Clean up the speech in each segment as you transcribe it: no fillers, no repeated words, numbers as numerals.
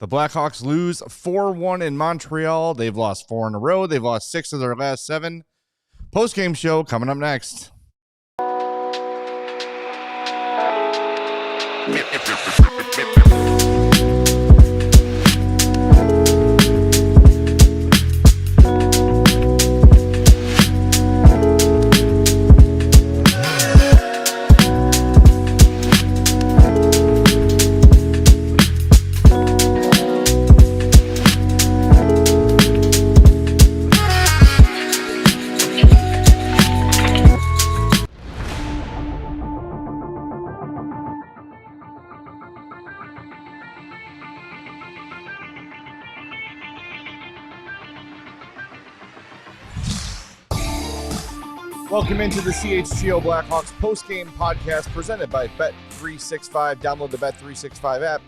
The Blackhawks lose 4-1 in Montreal. They've lost 4 in a row. They've lost 6 of their last 7. Post-game show coming up next. Welcome into the CHGO Blackhawks post-game podcast presented by Bet365. Download the Bet365 app.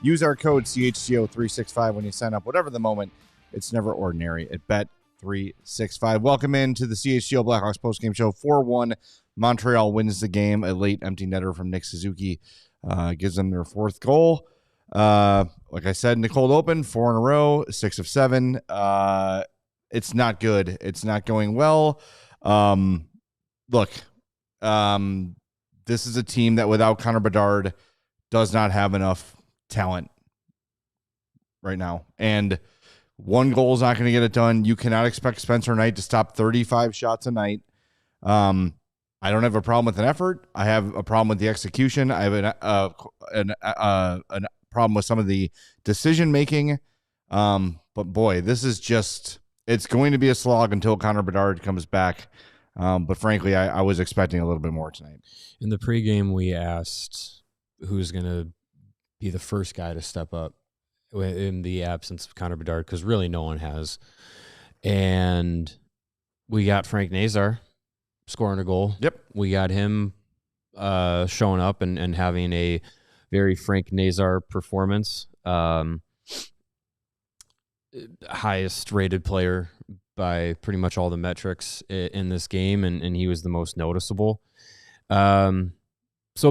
Use our code CHGO365 when you sign up. Whatever the moment, it's never ordinary at Bet365. Welcome into the CHGO Blackhawks post-game show. 4-1. Montreal wins the game. A late empty netter from Nick Suzuki gives them their 4th goal. Like I said in the cold open, 4 in a row, 6 of 7. It's not good. It's not going well. Look, this is a team that without Connor Bedard does not have enough talent right now. And 1 goal is not going to get it done. You cannot expect Spencer Knight to stop 35 shots a night. I don't have a problem with an effort. I have a problem with the execution. I have a problem with some of the decision making. But boy, this is just, it's going to be a slog until Connor Bedard comes back. But frankly, I was expecting a little bit more tonight. In the pregame, we asked who's going to be the first guy to step up in the absence of Connor Bedard, because really no one has. And we got Frank Nazar scoring a goal. Yep. We got him showing up and having a very Frank Nazar performance. Highest rated player by pretty much all the metrics in this game, and he was the most noticeable. So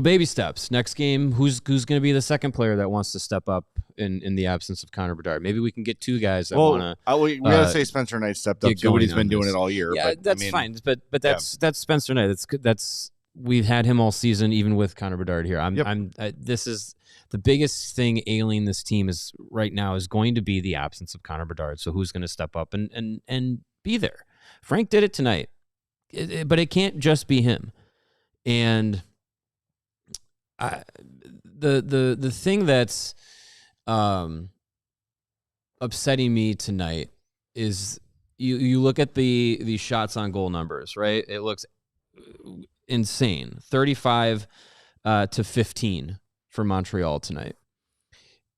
baby steps. Next game, who's going to be the second player that wants to step up in the absence of Connor Bedard? Maybe we can get 2 guys that want to. We got to say Spencer Knight stepped up too, but he's been doing it all year. Yeah, but, that's fine. But that's Spencer Knight. That's we've had him all season, even with Connor Bedard here. This is the biggest thing ailing this team is right now is going to be the absence of Connor Bedard. So who's going to step up and be there? Frank did it tonight, but it can't just be him. And the thing that's upsetting me tonight is you look at the shots on goal numbers, right? It looks insane. 35 to 15 for Montreal tonight.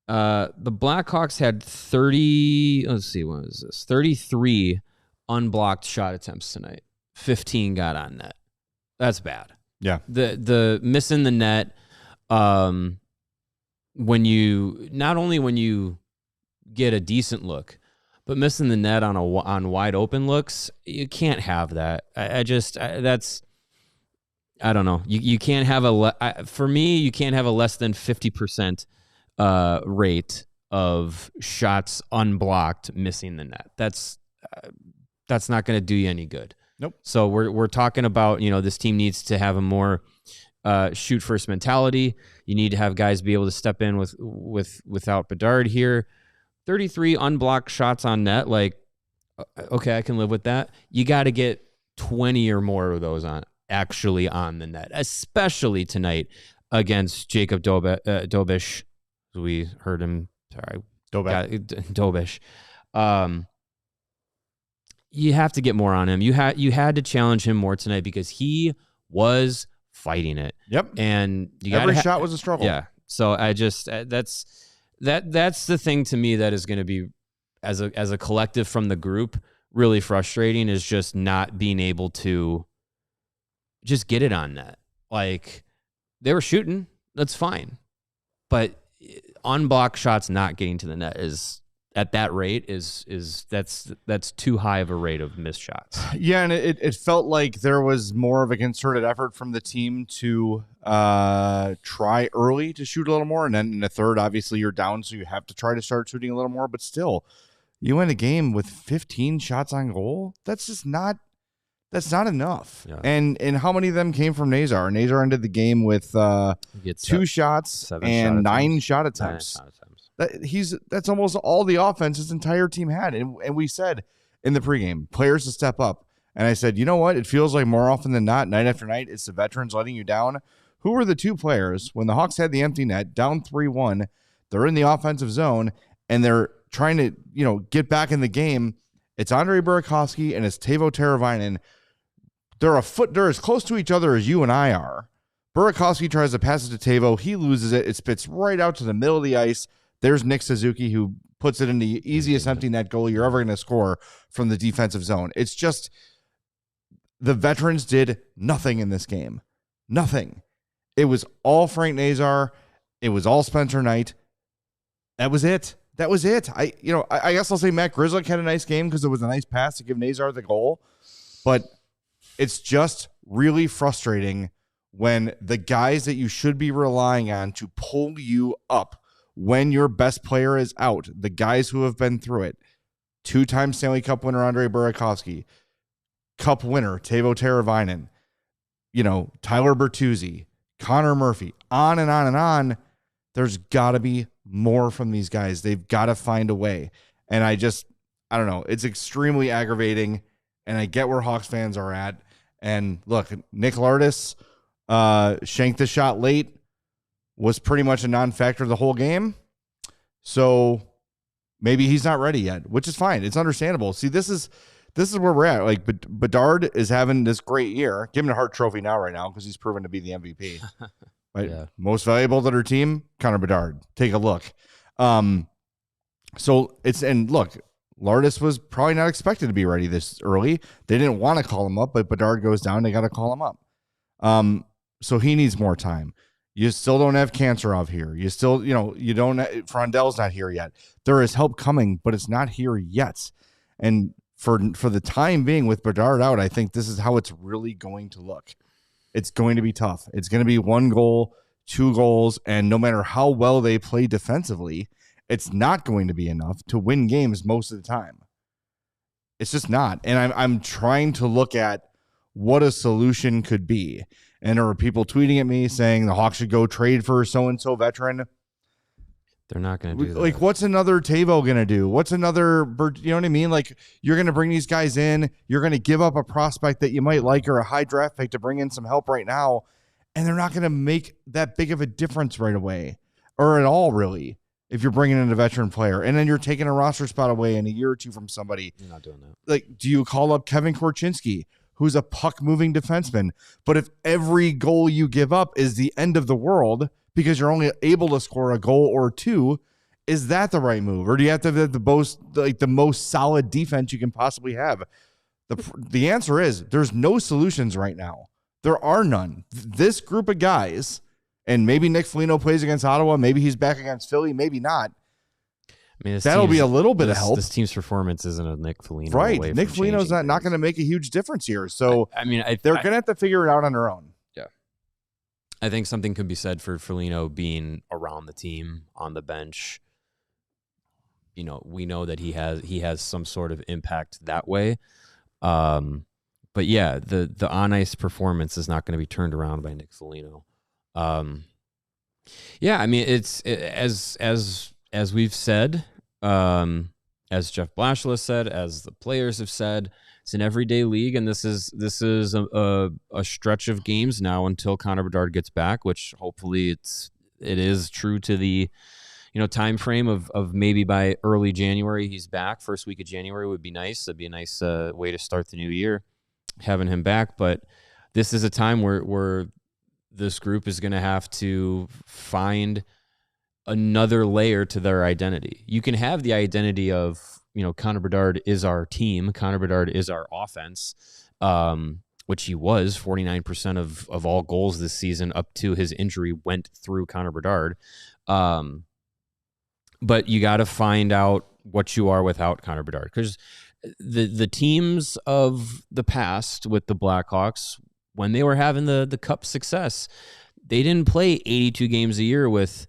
The Blackhawks had 33 unblocked shot attempts tonight. 15 got on net. That's bad. Yeah. The missing the net, when you get a decent look, but missing the net on wide open looks, you can't have that. I don't know. You can't have for me, you can't have a less than 50% rate of shots unblocked missing the net. That's not going to do you any good. Nope. So we're talking about, this team needs to have a more shoot first mentality. You need to have guys be able to step in without Bedard here. 33 unblocked shots on net. Like, okay, I can live with that. You got to get 20 or more of those actually on the net, especially tonight against Jacob Dobish. We heard him. Sorry, Dobish. You have to get more on him. You had to challenge him more tonight because he was fighting it. Yep. And every shot was a struggle. Yeah. So I just that's the thing to me that is going to be as a collective from the group really frustrating, is just not being able to just get it on net. Like, they were shooting, that's fine, but unblocked shots not getting to the net is at that rate that's too high of a rate of missed shots. Yeah, and it felt like there was more of a concerted effort from the team to try early to shoot a little more, and then in the third, obviously you're down, so you have to try to start shooting a little more. But still, you win a game with 15 shots on goal. That's not enough. Yeah. And how many of them came from Nazar? Nazar ended the game with 2 shots and 9 shot attempts. That's almost all the offense his entire team had. And we said in the pregame, players to step up. And I said, you know what? It feels like more often than not, night after night, it's the veterans letting you down. Who were the 2 players when the Hawks had the empty net, down 3-1, they're in the offensive zone, and they're trying to, get back in the game? It's Andre Burakovsky and it's Teuvo Teravainen. They're as close to each other as you and I are. Burakovsky tries to pass it to Teuvo. He loses it. It spits right out to the middle of the ice. There's Nick Suzuki, who puts it in the easiest empty net goal you're ever going to score from the defensive zone. It's just the veterans did nothing in this game. Nothing. It was all Frank Nazar. It was all Spencer Knight. That was it. I guess I'll say Matt Grzelcyk had a nice game because it was a nice pass to give Nazar the goal. But it's just really frustrating when the guys that you should be relying on to pull you up when your best player is out, the guys who have been through it, 2-time Stanley Cup winner Andre Burakovsky, Cup winner Teuvo Teravainen, Tyler Bertuzzi, Connor Murphy, on and on and on. There's got to be more from these guys. They've got to find a way. And I don't know. It's extremely aggravating, and I get where Hawks fans are at. And look, Nick Lardis shanked the shot late, was pretty much a non-factor the whole game. So maybe he's not ready yet, which is fine. It's understandable. See, this is where we're at. Like, Bedard is having this great year. Give him the Hart Trophy right now because he's proven to be the MVP. Right? Yeah. Most valuable to their team, Connor Bedard. Take a look. And look, Lardis was probably not expected to be ready this early. They didn't want to call him up, but Bedard goes down. They got to call him up. So he needs more time. You still don't have Kanserov here. You still, you don't. Frondell's not here yet. There is help coming, but it's not here yet. And for the time being, with Bedard out, I think this is how it's really going to look. It's going to be tough. It's going to be 1 goal, 2 goals, and no matter how well they play defensively, it's not going to be enough to win games most of the time. It's just not. And I'm trying to look at what a solution could be. And there are people tweeting at me saying the Hawks should go trade for so-and-so veteran. They're not going to do that. Like, what's another Teuvo going to do? What's another, you know what I mean? Like, you're going to bring these guys in. You're going to give up a prospect that you might like or a high draft pick to bring in some help right now. And they're not going to make that big of a difference right away or at all, really, if you're bringing in a veteran player. And then you're taking a roster spot away in a year or two from somebody. You're not doing that. Like, do you call up Kevin Korchinski, who's a puck-moving defenseman? But if every goal you give up is the end of the world because you're only able to score a goal or 2, is that the right move? Or do you have to have the most solid defense you can possibly have? The answer is there's no solutions right now. There are none. This group of guys, and maybe Nick Foligno plays against Ottawa, maybe he's back against Philly, maybe not. I mean, that'll be a little bit of help. This team's performance isn't a Nick Foligno. Right. Nick Foligno's not going to make a huge difference here. So they're going to have to figure it out on their own. Yeah. I think something could be said for Foligno being around the team on the bench. We know that he has some sort of impact that way. But yeah, the on ice performance is not going to be turned around by Nick Foligno. Yeah, I mean, as we've said, as Jeff Blashill has said, as the players have said, it's an everyday league, and this is a stretch of games now until Connor Bedard gets back, which hopefully it is true to the time frame of maybe by early January he's back. First week of January would be nice. That'd be a nice way to start the new year, having him back. But this is a time where this group is going to have to find another layer to their identity. You can have the identity of, Connor Bedard is our team. Connor Bedard is our offense, which he was. 49% of all goals this season up to his injury went through Connor Bedard. But you got to find out what you are without Connor Bedard. Because the teams of the past with the Blackhawks, when they were having the cup success, they didn't play 82 games a year with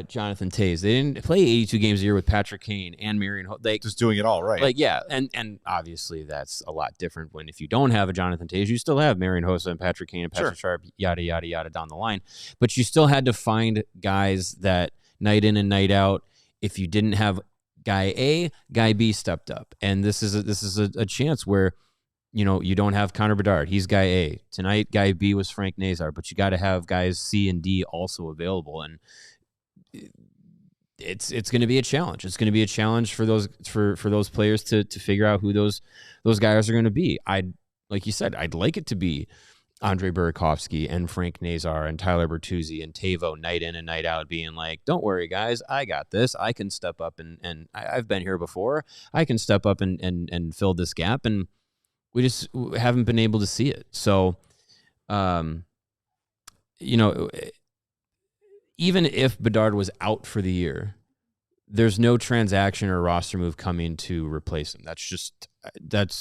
Jonathan Toews. They didn't play 82 games a year with Patrick Kane and Marion. Just doing it all right. Like, yeah, and obviously that's a lot different when if you don't have a Jonathan Toews, you still have Marion Hossa and Patrick Kane and Patrick Sharp, yada, yada, yada down the line. But you still had to find guys that night in and night out, if you didn't have guy A, guy B stepped up. And this is a chance where, you don't have Connor Bedard. He's guy A. Tonight, guy B was Frank Nazar, but you got to have guys C and D also available. And it's going to be a challenge. It's going to be a challenge for those players to figure out who those guys are going to be. Like you said, I'd like it to be Andre Burakovsky and Frank Nazar and Tyler Bertuzzi and Tavo night in and night out being like, don't worry, guys, I got this. I can step up and I've been here before. I can step up and fill this gap. And we just haven't been able to see it. So, even if Bedard was out for the year, there's no transaction or roster move coming to replace him.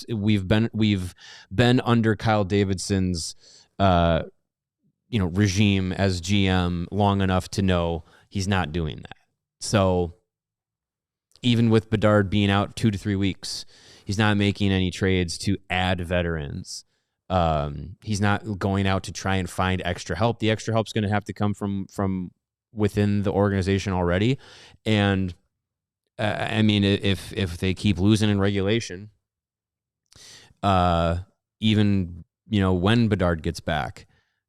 We've been under Kyle Davidson's regime as GM long enough to know he's not doing that. So even with Bedard being out 2 to 3 weeks, he's not making any trades to add veterans. He's not going out to try and find extra help. The extra help's going to have to come from within the organization already. And if they keep losing in regulation, even, when Bedard gets back,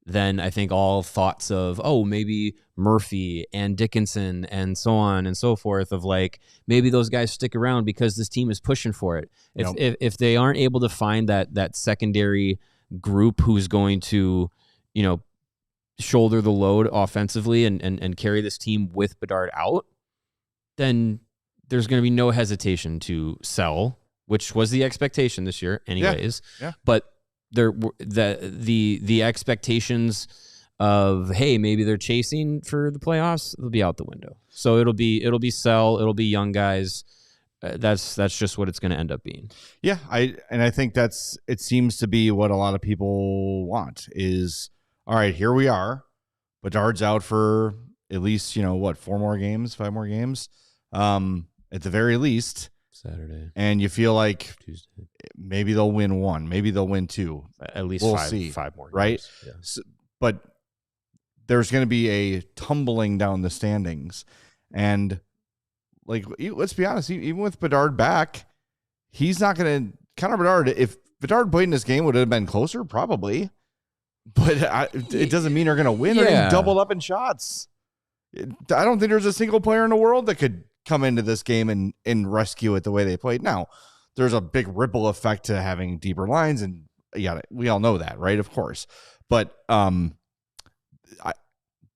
then I think all thoughts of, maybe Murphy and Dickinson and so on and so forth of like, maybe those guys stick around because this team is pushing for it. If they aren't able to find that secondary group who's going to, shoulder the load offensively and carry this team with Bedard out, then there's going to be no hesitation to sell, which was the expectation this year anyways. Yeah. But the expectations of, hey, maybe they're chasing for the playoffs, they'll be out the window. So it'll be sell, it'll be young guys. That's just what it's going to end up being. Yeah, I think it seems to be what a lot of people want is, all right, here we are. Bedard's out for at least, 5 more games at the very least. Saturday. And you feel like Tuesday. Maybe they'll win 1, maybe they'll win 2. At least we'll 5, see, 5 more games. Right? Yeah. So, but there's going to be a tumbling down the standings. And let's be honest, even with Bedard back, he's not going to – Connor Bedard, if Bedard played in this game, would it have been closer? Probably. But it doesn't mean they're going to win. They're getting doubled up in shots. I don't think there's a single player in the world that could come into this game and rescue it the way they played. Now, there's a big ripple effect to having deeper lines, and we all know that, right? Of course. But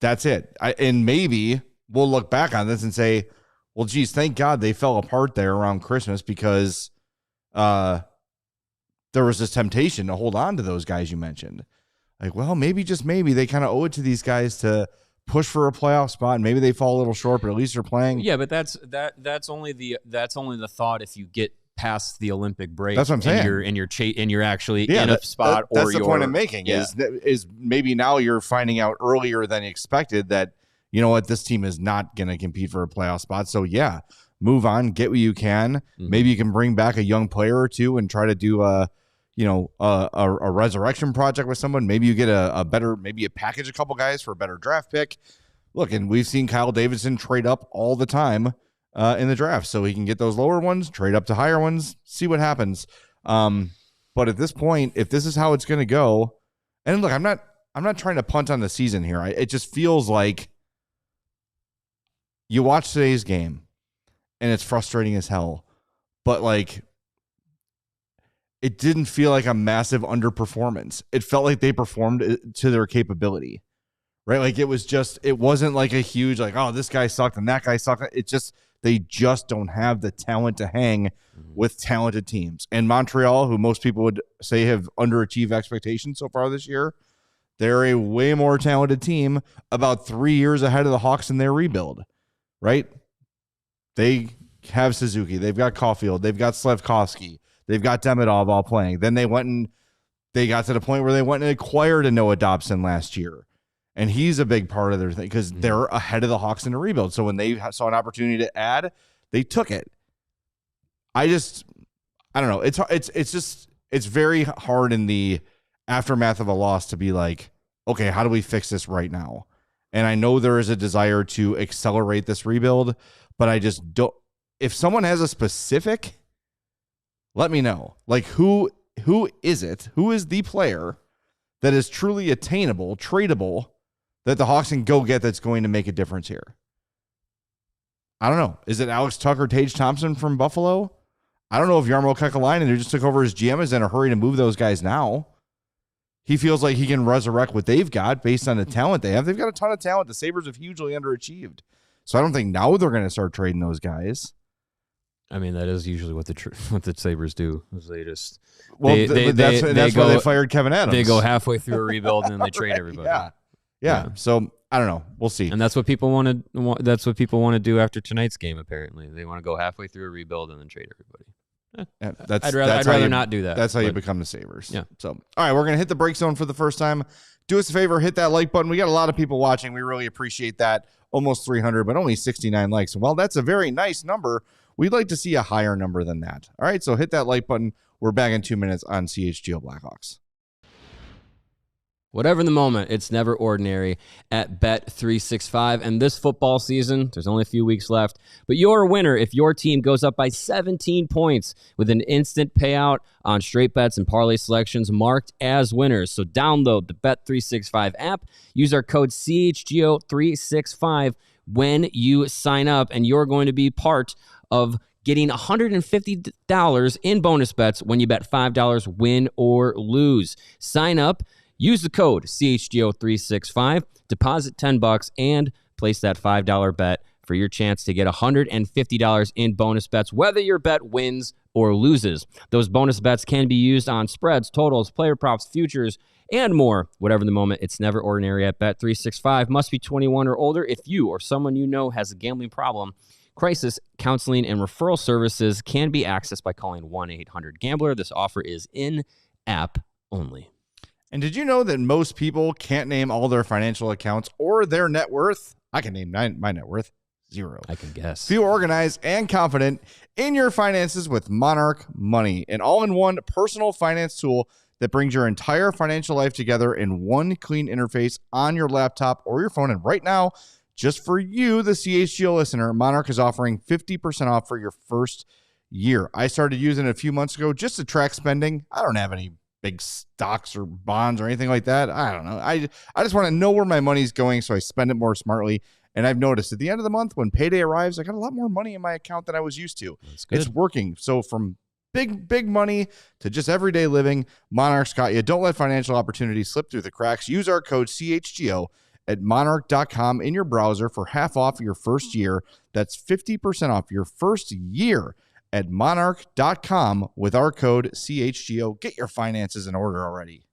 that's it. And maybe we'll look back on this and say, well, geez, thank God they fell apart there around Christmas because there was this temptation to hold on to those guys you mentioned. Like, well, maybe, just maybe, they kind of owe it to these guys to push for a playoff spot, and maybe they fall a little short, but at least they're playing. Yeah, but that's only the thought if you get past the Olympic break. That's what I'm saying. And you're actually in a spot. That's the point I'm making. Is maybe now you're finding out earlier than expected that, you know what, this team is not going to compete for a playoff spot. So yeah, move on, get what you can. Mm-hmm. Maybe you can bring back a young player or two and try to do a resurrection project with someone. Maybe you get a better, maybe you package a couple guys for a better draft pick. Look, and we've seen Kyle Davidson trade up all the time in the draft, so he can get those lower ones, trade up to higher ones, see what happens. But at this point, if this is how it's going to go, and look, I'm not trying to punt on the season here. It just feels like you watch today's game, and it's frustrating as hell. But it didn't feel like a massive underperformance. It felt like they performed to their capability, right? Like it wasn't like a huge, oh, this guy sucked and that guy sucked. They just don't have the talent to hang with talented teams. And Montreal, who most people would say have underachieved expectations so far this year, they're a way more talented team, about 3 years ahead of the Hawks in their rebuild, right? They have Suzuki. They've got Caulfield. They've got Slevkovsky. They've got Demidov all playing. Then they got to the point where they went and acquired a Noah Dobson last year. And he's a big part of their thing because they're ahead of the Hawks in the rebuild. So when they saw an opportunity to add, they took it. I don't know. It's very hard in the aftermath of a loss to be like, okay, how do we fix this right now? And I know there is a desire to accelerate this rebuild, but I just don't. If someone has a specific, let me know. Like, who is it? Who is the player that is truly attainable, tradable, that the Hawks can go get that's going to make a difference here? I don't know. Is it Alex Tucker, Tage Thompson from Buffalo? I don't know if Jarmo Kekalainen, who just took over as GM, is in a hurry to move those guys now. He feels like he can resurrect what they've got based on the talent they have. They've got a ton of talent. The Sabres have hugely underachieved. So I don't think now they're going to start trading those guys. I mean, that is usually what the Sabres do. Is they just that's why they fired Kevin Adams. They go halfway through a rebuild and then they trade everybody. Yeah. So I don't know. We'll see. And that's what people want to. That's what people want to do after tonight's game. Apparently, they want to go halfway through a rebuild and then trade everybody. I'd rather not do that. That's how you become the Sabres. Yeah. So, all right, we're going to hit the break zone for the first time. Do us a favor, hit that like button. We got a lot of people watching. We really appreciate that. Almost 300, but only 69 likes. Well, that's a very nice number. We'd like to see a higher number than that. All right, so hit that like button. We're back in 2 minutes on CHGO Blackhawks. Whatever the moment, it's never ordinary at Bet365. And this football season, there's only a few weeks left, but you're a winner if your team goes up by 17 points with an instant payout on straight bets and parlay selections marked as winners. So download the Bet365 app, use our code CHGO365 when you sign up, and you're going to be part of getting $150 in bonus bets when you bet $5, win or lose. Sign up. Use the code CHGO365, deposit $10, and place that $5 bet for your chance to get $150 in bonus bets, whether your bet wins or loses. Those bonus bets can be used on spreads, totals, player props, futures, and more. Whatever the moment, it's never ordinary at Bet365. Must be 21 or older. If you or someone you know has a gambling problem, crisis counseling and referral services can be accessed by calling 1-800-GAMBLER. This offer is in-app only. And did you know that most people can't name all their financial accounts or their net worth? I can name my net worth. 0. I can guess. Feel organized and confident in your finances with Monarch Money, an all-in-one personal finance tool that brings your entire financial life together in one clean interface on your laptop or your phone. And right now, just for you, the CHGO listener, Monarch is offering 50% off for your first year. I started using it a few months ago just to track spending. I don't have any big stocks or bonds or anything like that. I don't know. I just want to know where my money's going, so I spend it more smartly. And I've noticed at the end of the month, when payday arrives, I got a lot more money in my account than I was used to. It's working. So from big money to just everyday living, Monarch's got you. Don't let financial opportunities slip through the cracks. Use our code CHGO at monarch.com in your browser for half off your first year. That's 50% off your first year at monarch.com with our code CHGO. Get your finances in order already.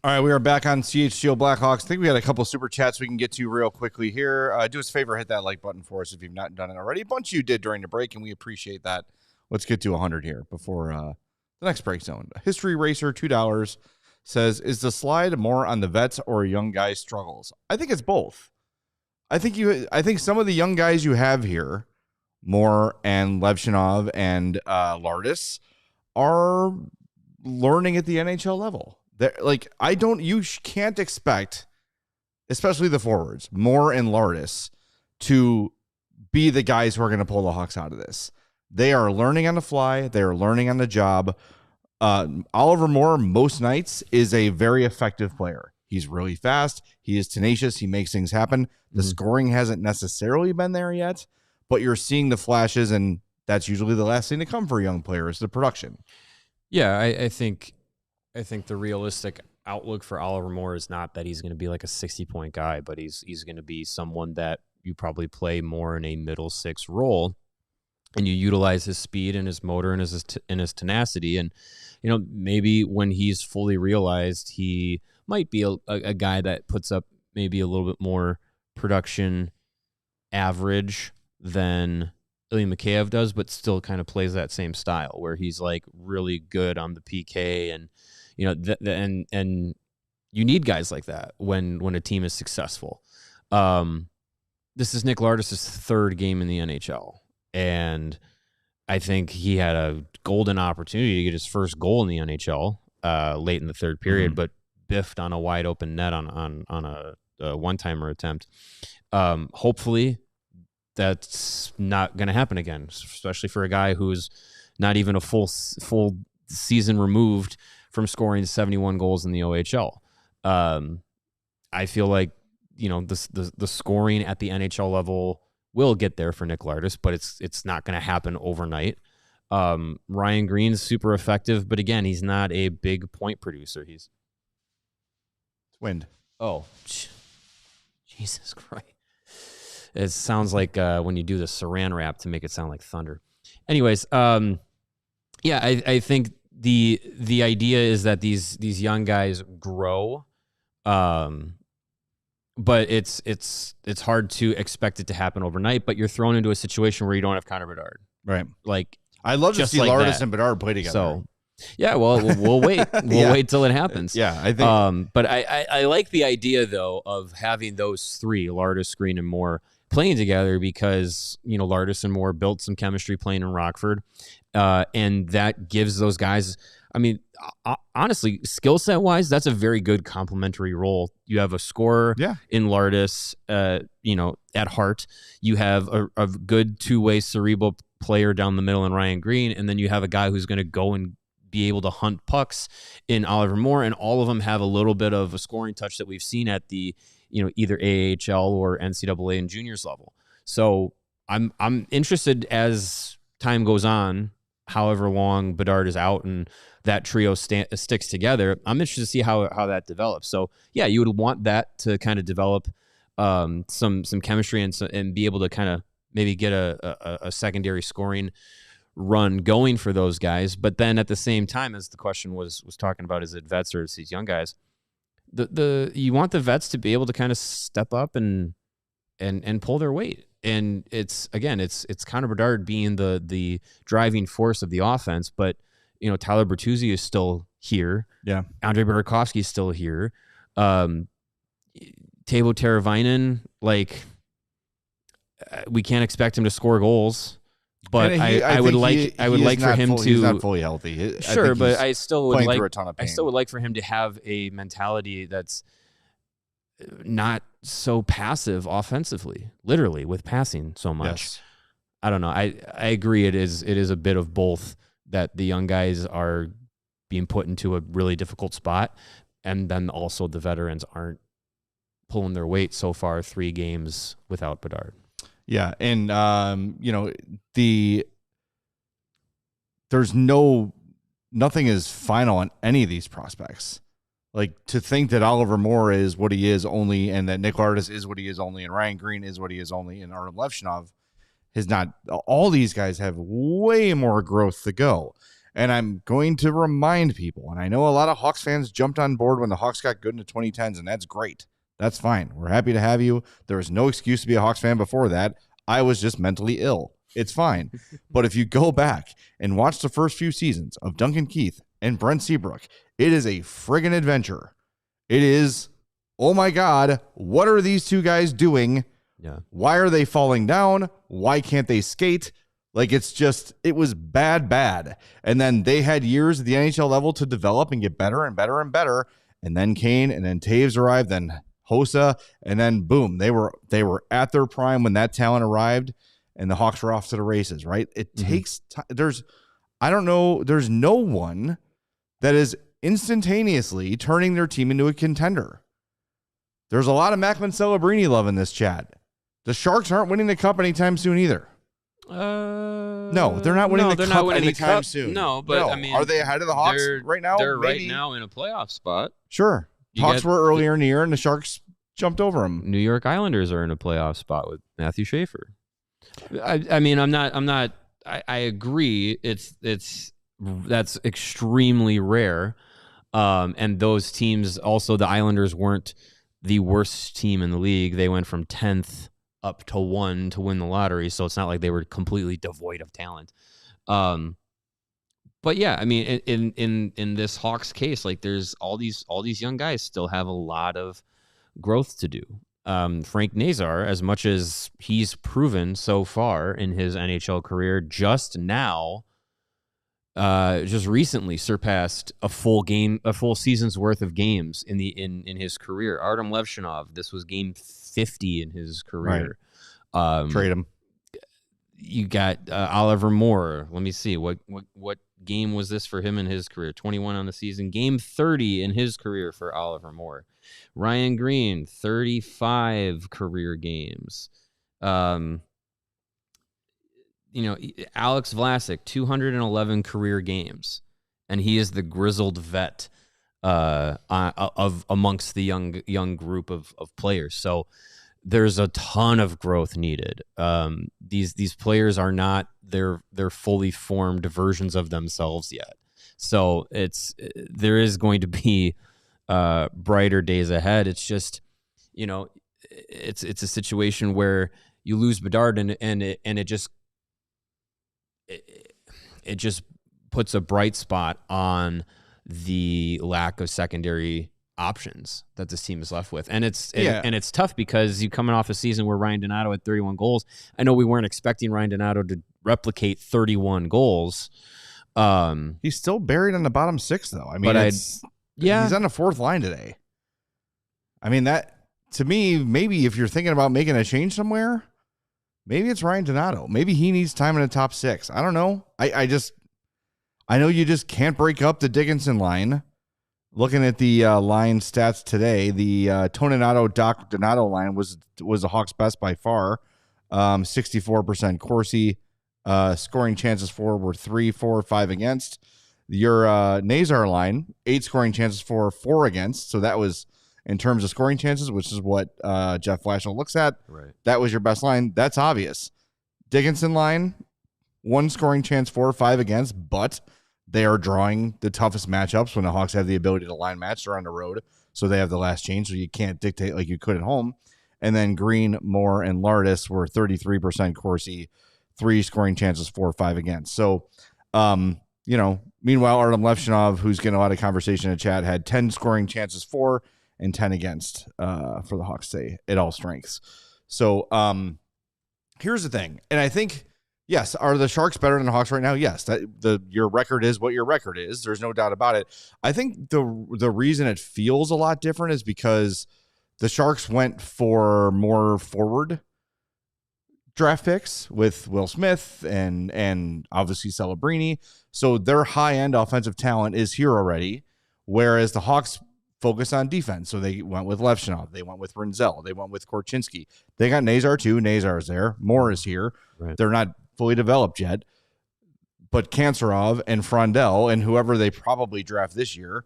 All right, we are back on CHGO Blackhawks. I think we got a couple super chats we can get to real quickly here. Do us a favor, hit that like button for us if you've not done it already. A bunch of you did during the break, and we appreciate that. Let's get to 100 here before the next break zone. History Racer, $2, says, is the slide more on the vets or young guys' struggles? I think it's both. I think some of the young guys you have here, Moore and Levshinov and Lardis, are learning at the NHL level. You can't expect, especially the forwards, Moore and Lardis, to be the guys who are going to pull the Hawks out of this. They are learning on the fly. They are learning on the job. Oliver Moore, most nights, is a very effective player. He's really fast. He is tenacious. He makes things happen. The scoring hasn't necessarily been there yet, but you're seeing the flashes, and that's usually the last thing to come for a young player is the production. Yeah, I think the realistic outlook for Oliver Moore is not that he's going to be like a 60-point guy, but he's going to be someone that you probably play more in a middle six role, and you utilize his speed and his motor and his tenacity. And maybe when he's fully realized, he might be a guy that puts up maybe a little bit more production average than Ilya Mikheyev does, but still kind of plays that same style where he's like really good on the PK, and and you need guys like that when a team is successful. This is Nick Lardis' third game in the NHL, and I think he had a golden opportunity to get his first goal in the NHL late in the third period, but biffed on a wide open net on a one-timer attempt. Hopefully that's not going to happen again, especially for a guy who's not even a full season removed from scoring 71 goals in the OHL. I feel like, the scoring at the NHL level will get there for Nick Lardis, but it's not going to happen overnight. Ryan Green's super effective, but again, he's not a big point producer. He's wind. Oh, Jesus Christ. It sounds like when you do the saran wrap to make it sound like thunder. Anyways, I think the idea is that these young guys grow, but it's hard to expect it to happen overnight. But you're thrown into a situation where you don't have Connor Bedard, right? Like, I'd love to see like Lardis that. and Bedard play together. So, yeah, well, we'll wait. We'll wait till it happens. Yeah, I think. But I like the idea though of having those three, Lardis, Green, and Moore, playing together because Lardis and Moore built some chemistry playing in Rockford, and that gives those guys. I mean, honestly, skill set wise, that's a very good complementary role. You have a scorer in Lardis, at heart. You have a good two-way cerebral player down the middle in Ryan Green, and then you have a guy who's going to go and be able to hunt pucks in Oliver Moore, and all of them have a little bit of a scoring touch that we've seen at the either AHL or NCAA and juniors level. So I'm interested as time goes on, however long Bedard is out and that trio sticks together. I'm interested to see how that develops. So yeah, you would want that to kind of develop some chemistry and be able to kind of maybe get a secondary scoring run going for those guys. But then at the same time, as the question was talking about, is it vets or is these young guys? You want the vets to be able to kind of step up and pull their weight. And it's Connor Bedard being the driving force of the offense, but Tyler Bertuzzi is still here. Yeah. Andre Burakovsky is still here. Teuvo Teravainen, we can't expect him to score goals, but I would like for him to. He's not fully healthy. Sure, but I still would like. A ton of pain. I still would like for him to have a mentality that's not so passive offensively, literally with passing so much. Yes. I don't know. I agree. It is a bit of both, that the young guys are being put into a really difficult spot, and then also the veterans aren't pulling their weight so far 3 games without Bedard. Yeah, and there's nothing is final on any of these prospects. Like, to think that Oliver Moore is what he is only, and that Nick Lardis is what he is only, and Ryan Green is what he is only, and Artem Levshinov is not. All these guys have way more growth to go. And I'm going to remind people, and I know a lot of Hawks fans jumped on board when the Hawks got good in the 2010s, and that's great. That's fine. We're happy to have you. There was no excuse to be a Hawks fan before that. I was just mentally ill. It's fine. But if you go back and watch the first few seasons of Duncan Keith and Brent Seabrook, it is a friggin' adventure. It is, oh my God, what are these two guys doing? Yeah. Why are they falling down? Why can't they skate? Like, it was bad. And then they had years at the NHL level to develop and get better and better and better. And then Kane, and then Taves arrived, then Hossa, and then boom, they were at their prime when that talent arrived, and the Hawks were off to the races, right? It takes time. There's no one that is instantaneously turning their team into a contender. There's a lot of Macklin Celebrini love in this chat. The Sharks aren't winning the cup anytime soon either. No, they're not winning the cup anytime soon. No, but I mean, are they ahead of the Hawks right now? They're Maybe. Right now in a playoff spot. Sure. Hawks were earlier in the year, and the Sharks jumped over them. New York Islanders are in a playoff spot with Matthew Schaefer. I mean, I agree. That's extremely rare. And those teams also, the Islanders weren't the worst team in the league. They went from 10th up to 1 to win the lottery, so it's not like they were completely devoid of talent. But yeah, I mean, in this Hawks case, like there's all these young guys still have a lot of growth to do. Frank Nazar, as much as he's proven so far in his NHL career, just recently surpassed a full season's worth of games in his career. Artem Levshinov, this was game 50 in his career. Right. Trade him. You got Oliver Moore. Let me see what game was this for him in his career. 21 on the season. Game 30 in his career for Oliver Moore. Ryan Green, 35 career games. Alex Vlasic, 211 career games, and he is the grizzled vet of amongst the young group of players. So there's a ton of growth needed. These players are not their fully formed versions of themselves yet. So there is going to be brighter days ahead. It's just, it's a situation where you lose Bedard and it just puts a bright spot on the lack of secondary options that this team is left with. And it's tough because you coming off a season where Ryan Donato had 31 goals. I know we weren't expecting Ryan Donato to replicate 31 goals. He's still buried on the bottom 6 though. I mean, he's on the 4th line today. I mean, that to me, maybe if you're thinking about making a change somewhere, maybe it's Ryan Donato. Maybe he needs time in the top 6. I don't know. I know you just can't break up the Dickinson line. Looking at the line stats today, the Toninato Donato line was the Hawks' best by far. 64% Corsi. Scoring chances for were 3, 4, 5 against. Your Nazar line, 8 scoring chances for, 4 against. So that was in terms of scoring chances, which is what Jeff Blashill looks at. Right. That was your best line. That's obvious. Dickinson line, 1 scoring chance for, 5 against, but they are drawing the toughest matchups when the Hawks have the ability to line match. They're on the road, so they have the last change, so you can't dictate like you could at home. And then Green, Moore, and Lardis were 33% Corsi, 3 scoring chances, 4, 5 against. So, meanwhile, Artem Levshinov, who's getting a lot of conversation in the chat, had 10 scoring chances for and 10 against for the Hawks today at all strengths. So here's the thing, and I think, yes, are the Sharks better than the Hawks right now? Yes, your record is what your record is. There's no doubt about it. I think the reason it feels a lot different is because the Sharks went for more forward draft picks with Will Smith and obviously Celebrini. So their high-end offensive talent is here already, whereas the Hawks focus on defense. So they went with Levshinov. They went with Rinzel. They went with Korchinski. They got Nazar too. Nazar's there. Moore is here. Right. They're not fully developed yet. But Kanserov and Frondell and whoever they probably draft this year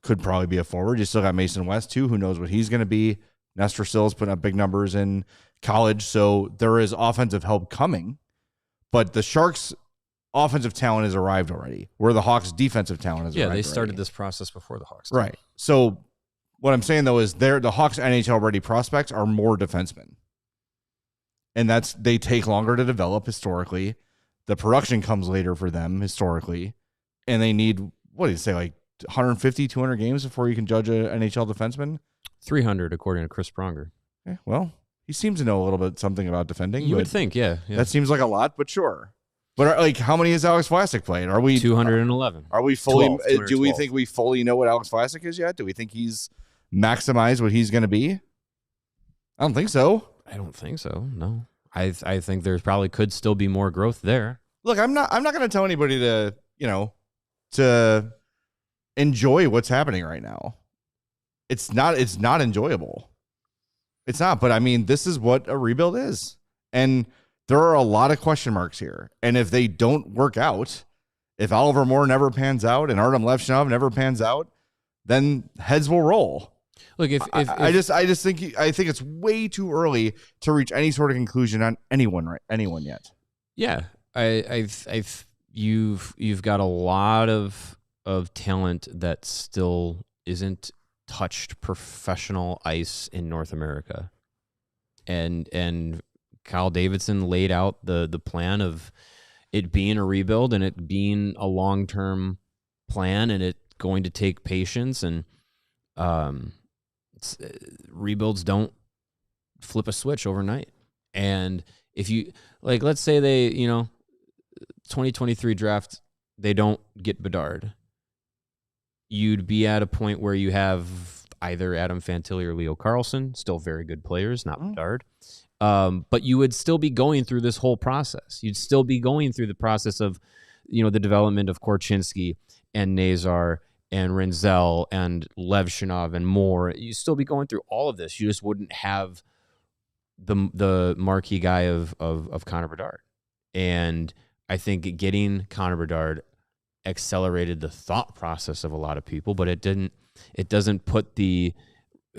could probably be a forward. You still got Mason West too. Who knows what he's going to be. Nestor Sills putting up big numbers in college. So there is offensive help coming. But the Sharks' offensive talent has arrived already, where the Hawks' defensive talent has arrived. Yeah, they started already. This process before the Hawks. Right. So what I'm saying, though, is the Hawks' NHL-ready prospects are more defensemen. And they take longer to develop historically. The production comes later for them historically. And they need, what do you say, like 150, 200 games before you can judge an NHL defenseman? 300, according to Chris Pronger. Okay, well, he seems to know a little bit something about defending. You would think, yeah. That seems like a lot, but sure. But how many has Alex Vlasic played? Are we 211? Are we fully? 12, do we think we fully know what Alex Vlasic is yet? Do we think he's maximized what he's going to be? I don't think so. I don't think so. No, I think there's probably could still be more growth there. Look, I'm not going to tell anybody to enjoy what's happening right now. It's not enjoyable. It's not. But I mean, this is what a rebuild is, and there are a lot of question marks here. And if they don't work out, if Oliver Moore never pans out and Artem Levshinov never pans out, then heads will roll. Look, I just think it's way too early to reach any sort of conclusion on anyone yet. Yeah, you've got a lot of talent that still isn't touched professional ice in North America. And Kyle Davidson laid out the plan of it being a rebuild and it being a long-term plan, and it going to take patience, and rebuilds don't flip a switch overnight. And if you like, let's say they, 2023 draft, they don't get Bedard, you'd be at a point where you have either Adam Fantilli or Leo Carlsson, still very good players, not Bedard. But you would still be going through this whole process. You'd still be going through the process of, the development of Korchinski and Nazar and Renzel and Levshinov and more. You'd still be going through all of this. You just wouldn't have the marquee guy of Connor Bedard. And I think getting Connor Bedard accelerated the thought process of a lot of people, but it doesn't put the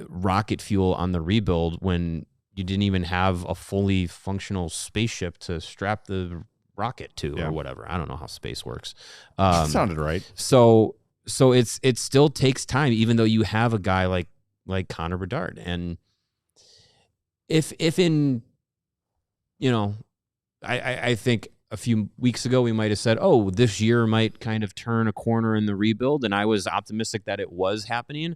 rocket fuel on the rebuild when you didn't even have a fully functional spaceship to strap the rocket to or whatever. I don't know how space works. Sounded right. So it still takes time, even though you have a guy like Connor Bedard. And if in, I think a few weeks ago we might have said, oh, this year might kind of turn a corner in the rebuild, and I was optimistic that it was happening.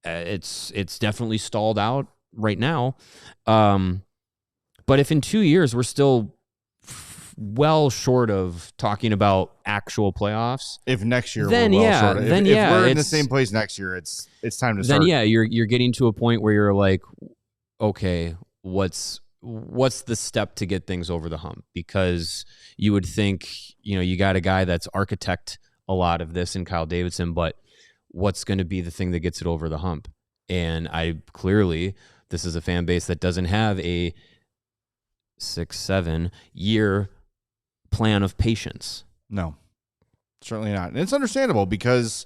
It's definitely stalled out right now. But if in 2 years we're still well short of talking about actual playoffs, if next year then we're well short of, if we're in the it's same place next year, it's time to start. Then you're getting to a point where you're like, okay, what's the step to get things over the hump? Because you would think, you got a guy that's architect a lot of this in Kyle Davidson, but what's going to be the thing that gets it over the hump? And this is a fan base that doesn't have a 6-7 year plan of patience. No, certainly not. And it's understandable because,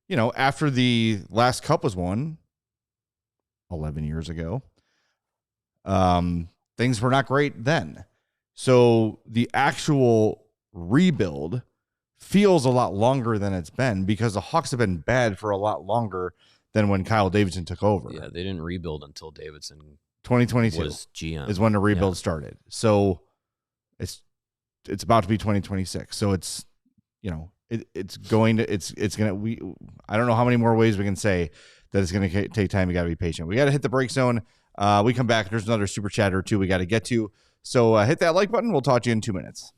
after the last cup was won 11 years ago, things were not great then. So the actual rebuild feels a lot longer than it's been because the Hawks have been bad for a lot longer than when Kyle Davidson took over. Yeah, they didn't rebuild until Davidson 2022 was GM. Is when the rebuild started. So it's about to be 2026. So it's going to I don't know how many more ways we can say that it's going to take time. You got to be patient. We got to hit the break zone. We come back. There's another super chat or two we got to get to. So hit that like button. We'll talk to you in 2 minutes.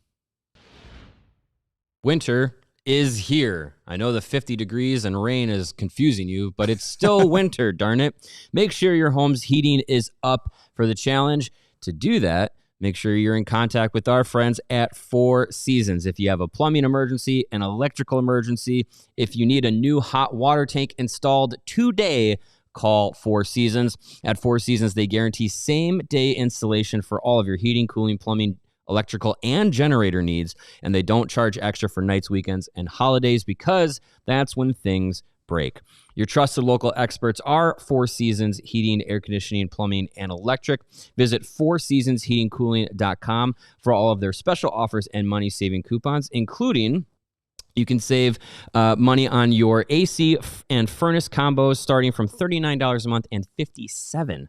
Winter is here. I know the 50 degrees and rain is confusing you, but it's still winter, darn it. Make sure your home's heating is up for the challenge. To do that, make sure you're in contact with our friends at Four Seasons. If you have a plumbing emergency, an electrical emergency, if you need a new hot water tank installed today, call Four Seasons. At Four Seasons, they guarantee same-day installation for all of your heating, cooling, plumbing, electrical, and generator needs, and they don't charge extra for nights, weekends, and holidays because that's when things break. Your trusted local experts are Four Seasons Heating, Air Conditioning, Plumbing, and Electric. Visit fourseasonsheatingcooling.com for all of their special offers and money-saving coupons, including you can save money on your AC and furnace combos starting from $39 a month and $57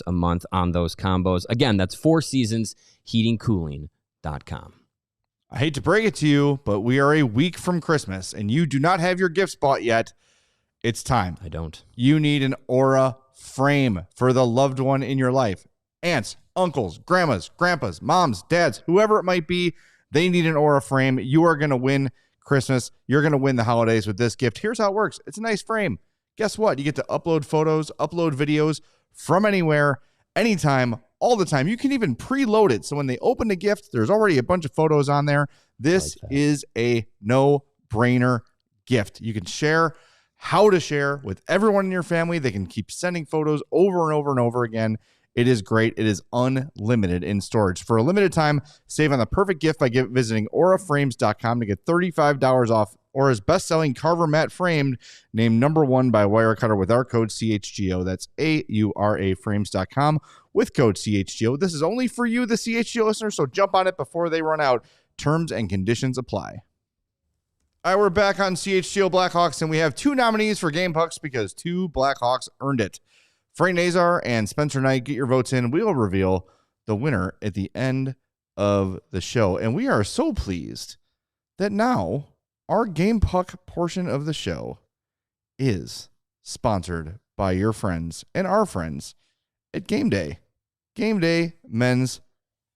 a month on those combos. Again, that's fourseasonsheatingcooling.com. I hate to break it to you, but we are a week from Christmas and you do not have your gifts bought yet. It's time. I don't. You need an Aura frame for the loved one in your life. Aunts, uncles, grandmas, grandpas, moms, dads, whoever it might be, they need an Aura frame. You are going to win Christmas. You're going to win the holidays with this gift. Here's how it works. It's a nice frame. Guess what? You get to upload photos, upload videos from anywhere, anytime, all the time. You can even preload it. So when they open the gift, there's already a bunch of photos on there. This is a no-brainer gift. You can share how to share with everyone in your family. They can keep sending photos over and over and over again. It is great. It is unlimited in storage. For a limited time, save on the perfect gift by visiting auraframes.com to get $35 off Aura's best-selling Carver Mat Framed, named #1 by Wirecutter with our code CHGO. That's auraframes.com with code CHGO. This is only for you, the CHGO listeners, so jump on it before they run out. Terms and conditions apply. All right, we're back on CHGO Blackhawks, and we have two nominees for Game Pucks because two Blackhawks earned it. Frank Nazar and Spencer Knight, get your votes in. We will reveal the winner at the end of the show. And we are so pleased that now our Game Puck portion of the show is sponsored by your friends and our friends at Game Day. Game Day Men's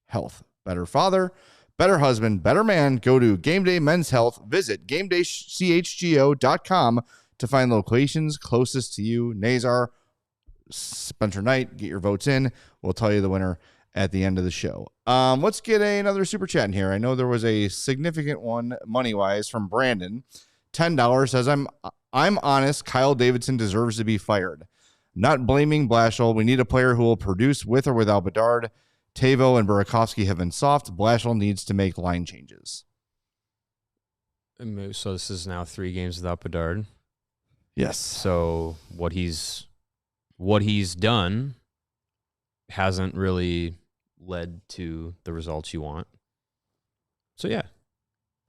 Health. Better father, better husband, better man. Go to Game Day Men's Health. Visit GameDayCHGO.com to find locations closest to you. Nazar, Spencer Knight, get your votes in. We'll tell you the winner at the end of the show. Let's get another super chat in here. I know there was a significant one money-wise from Brandon. $10 says, I'm honest. Kyle Davidson deserves to be fired. Not blaming Blashill. We need a player who will produce with or without Bedard. Tavo and Burakovsky have been soft. Blashill needs to make line changes. So this is now 3 games without Bedard. Yes. So what he's done hasn't really led to the results you want. So yeah,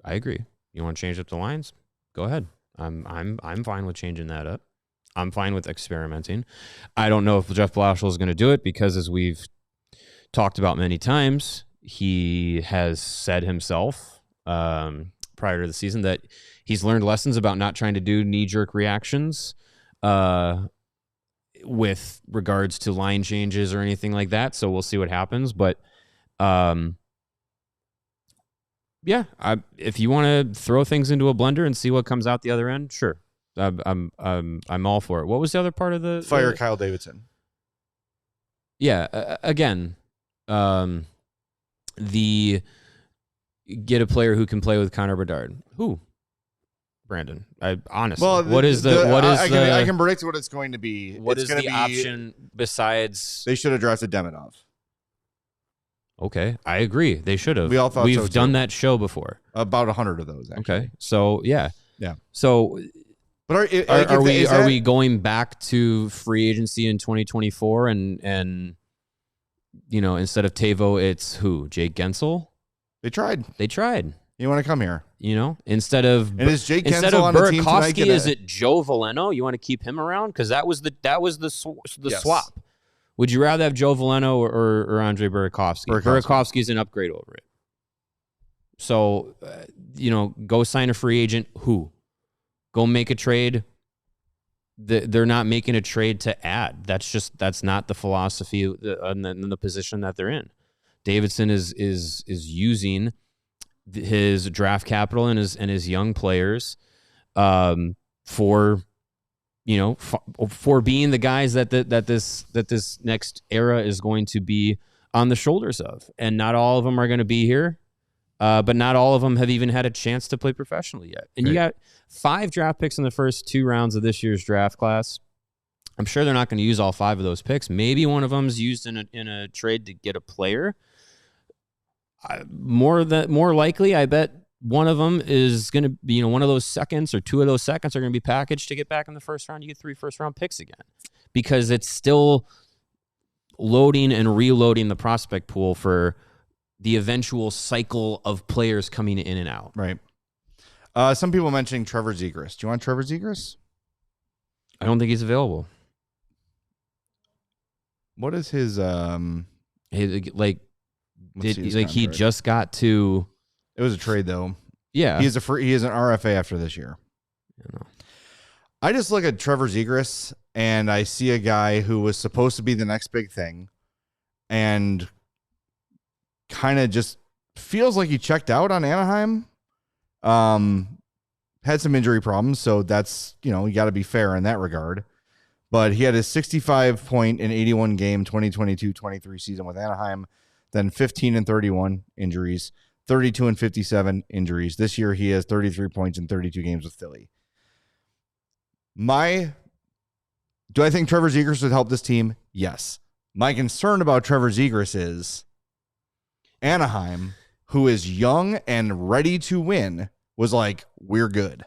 I agree. You want to change up the lines? Go ahead. I'm fine with changing that up. I'm fine with experimenting. I don't know if Jeff Blashill is going to do it because, as we've talked about many times, he has said himself prior to the season that he's learned lessons about not trying to do knee-jerk reactions with regards to line changes or anything like that. So we'll see what happens. But yeah, if you want to throw things into a blender and see what comes out the other end, sure. I'm all for it. What was the other part of the fire? Kyle Davidson. Yeah. Again, the get a player who can play with Connor Bedard. Who? Brandon. Honestly, I can predict what it's going to be. What is the option besides? They should have drafted Demidov. Okay, I agree. They should have. We all thought we've done that show before. About 100 of those. Actually. Okay, so yeah. So, but are we going back to free agency in 2024 and instead of Tavo, it's who? Jake Gensel? They tried. You want to come here? Instead of Jake Gensel on the team tonight? Is it Joe Veleno? You want to keep him around because that was the swap. Would you rather have Joe Veleno or Andre Burakovsky? Burakovsky's an upgrade over it. So, go sign a free agent. Who? Go make a trade. They're not making a trade to add. That's not the philosophy in the position that they're in. Davidson is using his draft capital and his young players for being the guys that this next era is going to be on the shoulders of. And not all of them are going to be here, but not all of them have even had a chance to play professionally yet. And You got 5 draft picks in the first 2 rounds of this year's draft class. I'm sure they're not going to use all 5 of those picks. Maybe one of them is used in a trade to get a player. More likely, I bet one of them is going to be, one of those seconds or 2 of those seconds are going to be packaged to get back in the first round. You get 3 first-round picks again because it's still loading and reloading the prospect pool for the eventual cycle of players coming in and out. Right. Some people mentioning Trevor Zegras. Do you want Trevor Zegras? I don't think he's available. What is his he just got to. It was a trade though. Yeah, he is an RFA after this year. I just look at Trevor Zegras and I see a guy who was supposed to be the next big thing, and kind of just feels like he checked out on Anaheim. Had some injury problems, so that's you got to be fair in that regard. But he had a 65-point in 81 game 2022-23 season with Anaheim, then 15 and 31 injuries, 32 and 57 injuries. This year he has 33 points in 32 games with Philly. Do I think Trevor Zegras would help this team? Yes. My concern about Trevor Zegras is Anaheim, who is young and ready to win, was like, we're good.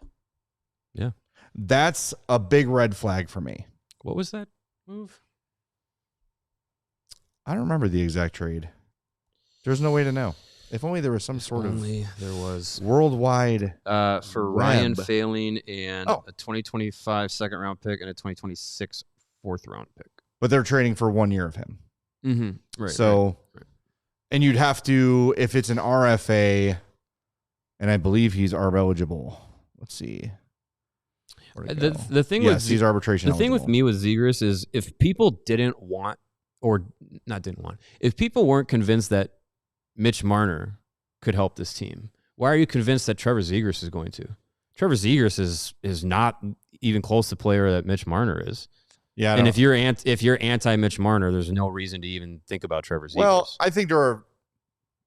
Yeah. That's a big red flag for me. What was that move? I don't remember the exact trade. There's no way to know. If only there was some sort of there was worldwide for Ryan Failing and a 2025 second round pick and a 2026 4th round pick. but they're trading for 1 year of him. Mm-hmm. Right. So, right. And you'd have to, if it's an RFA, and I believe he's ARB eligible. Let's see. The thing yes, with he's arbitration the thing eligible. with me with Zegras is if people didn't want, or not didn't want, if people weren't convinced that Mitch Marner could help this team, why are you convinced that Trevor Zegras is going to? Trevor Zegras is not even close to the player that Mitch Marner is. Yeah, and if you're anti Mitch Marner, there's no reason to even think about Trevor Zegras. Well, I think there are.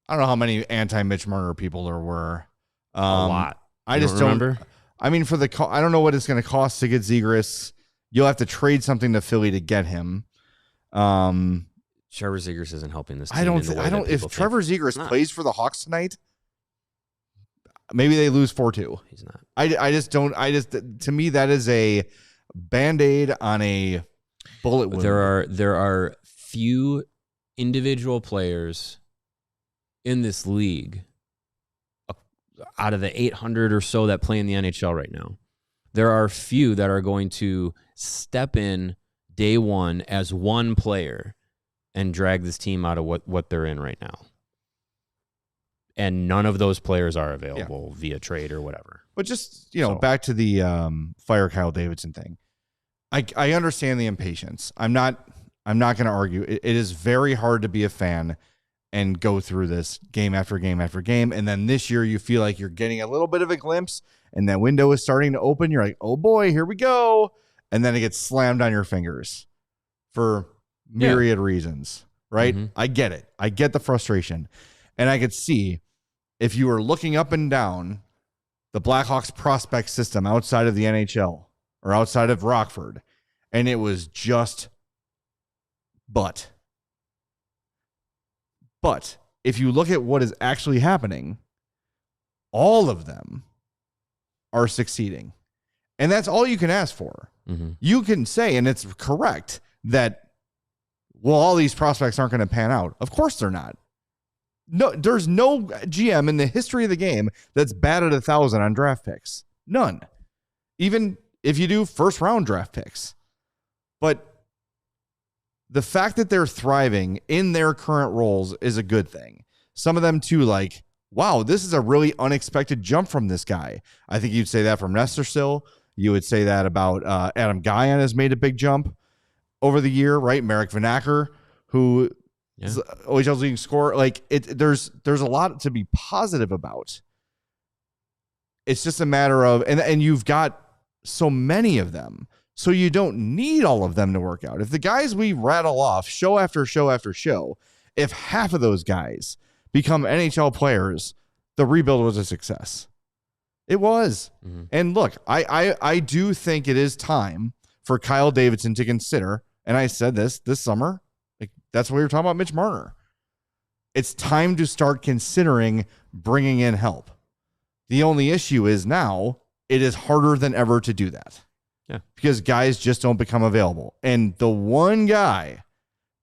I don't know how many anti Mitch Marner people there were. A lot. I just don't remember. I mean, I don't know what it's going to cost to get Zegras. You'll have to trade something to Philly to get him. Trevor Zegras isn't helping this team. I don't. If Trevor Zegras plays for the Hawks tonight, maybe they lose 4-2. He's not. I just don't. To me, that is a Band-Aid on a bullet wound. There are few individual players in this league out of the 800 or so that play in the NHL right now. There are few that are going to step in day one as one player and drag this team out of what they're in right now. And none of those players are available via trade or whatever. But just, back to the fire Kyle Davidson thing. I understand the impatience. I'm not going to argue. It is very hard to be a fan and go through this game after game after game. And then this year you feel like you're getting a little bit of a glimpse and that window is starting to open. You're like, oh boy, here we go. And then it gets slammed on your fingers for myriad reasons, right? Mm-hmm. I get it. I get the frustration. And I could see if you were looking up and down the Blackhawks prospect system outside of the NHL or outside of Rockford, and it was just But if you look at what is actually happening, all of them are succeeding. And that's all you can ask for. Mm-hmm. You can say, and it's correct, that, well, all these prospects aren't going to pan out. Of course they're not. No, there's no GM in the history of the game that's batted 1,000 on draft picks. None. Even if you do first round draft picks. But the fact that they're thriving in their current roles is a good thing. Some of them too, like, wow, this is a really unexpected jump from this guy. I think you'd say that from Nestor Still. You would say that about Adam Guyon has made a big jump over the year, right? Marek Vanacker, who is OHL's leading scorer. Like, there's a lot to be positive about. It's just a matter of, and you've got so many of them. So you don't need all of them to work out. If the guys we rattle off show after show after show, if half of those guys become NHL players, the rebuild was a success. It was. Mm-hmm. And look, I do think it is time for Kyle Davidson to consider, and I said this summer, like, that's what we were talking about Mitch Marner. It's time to start considering bringing in help. The only issue is now it is harder than ever to do that. Yeah. Because guys just don't become available. And the one guy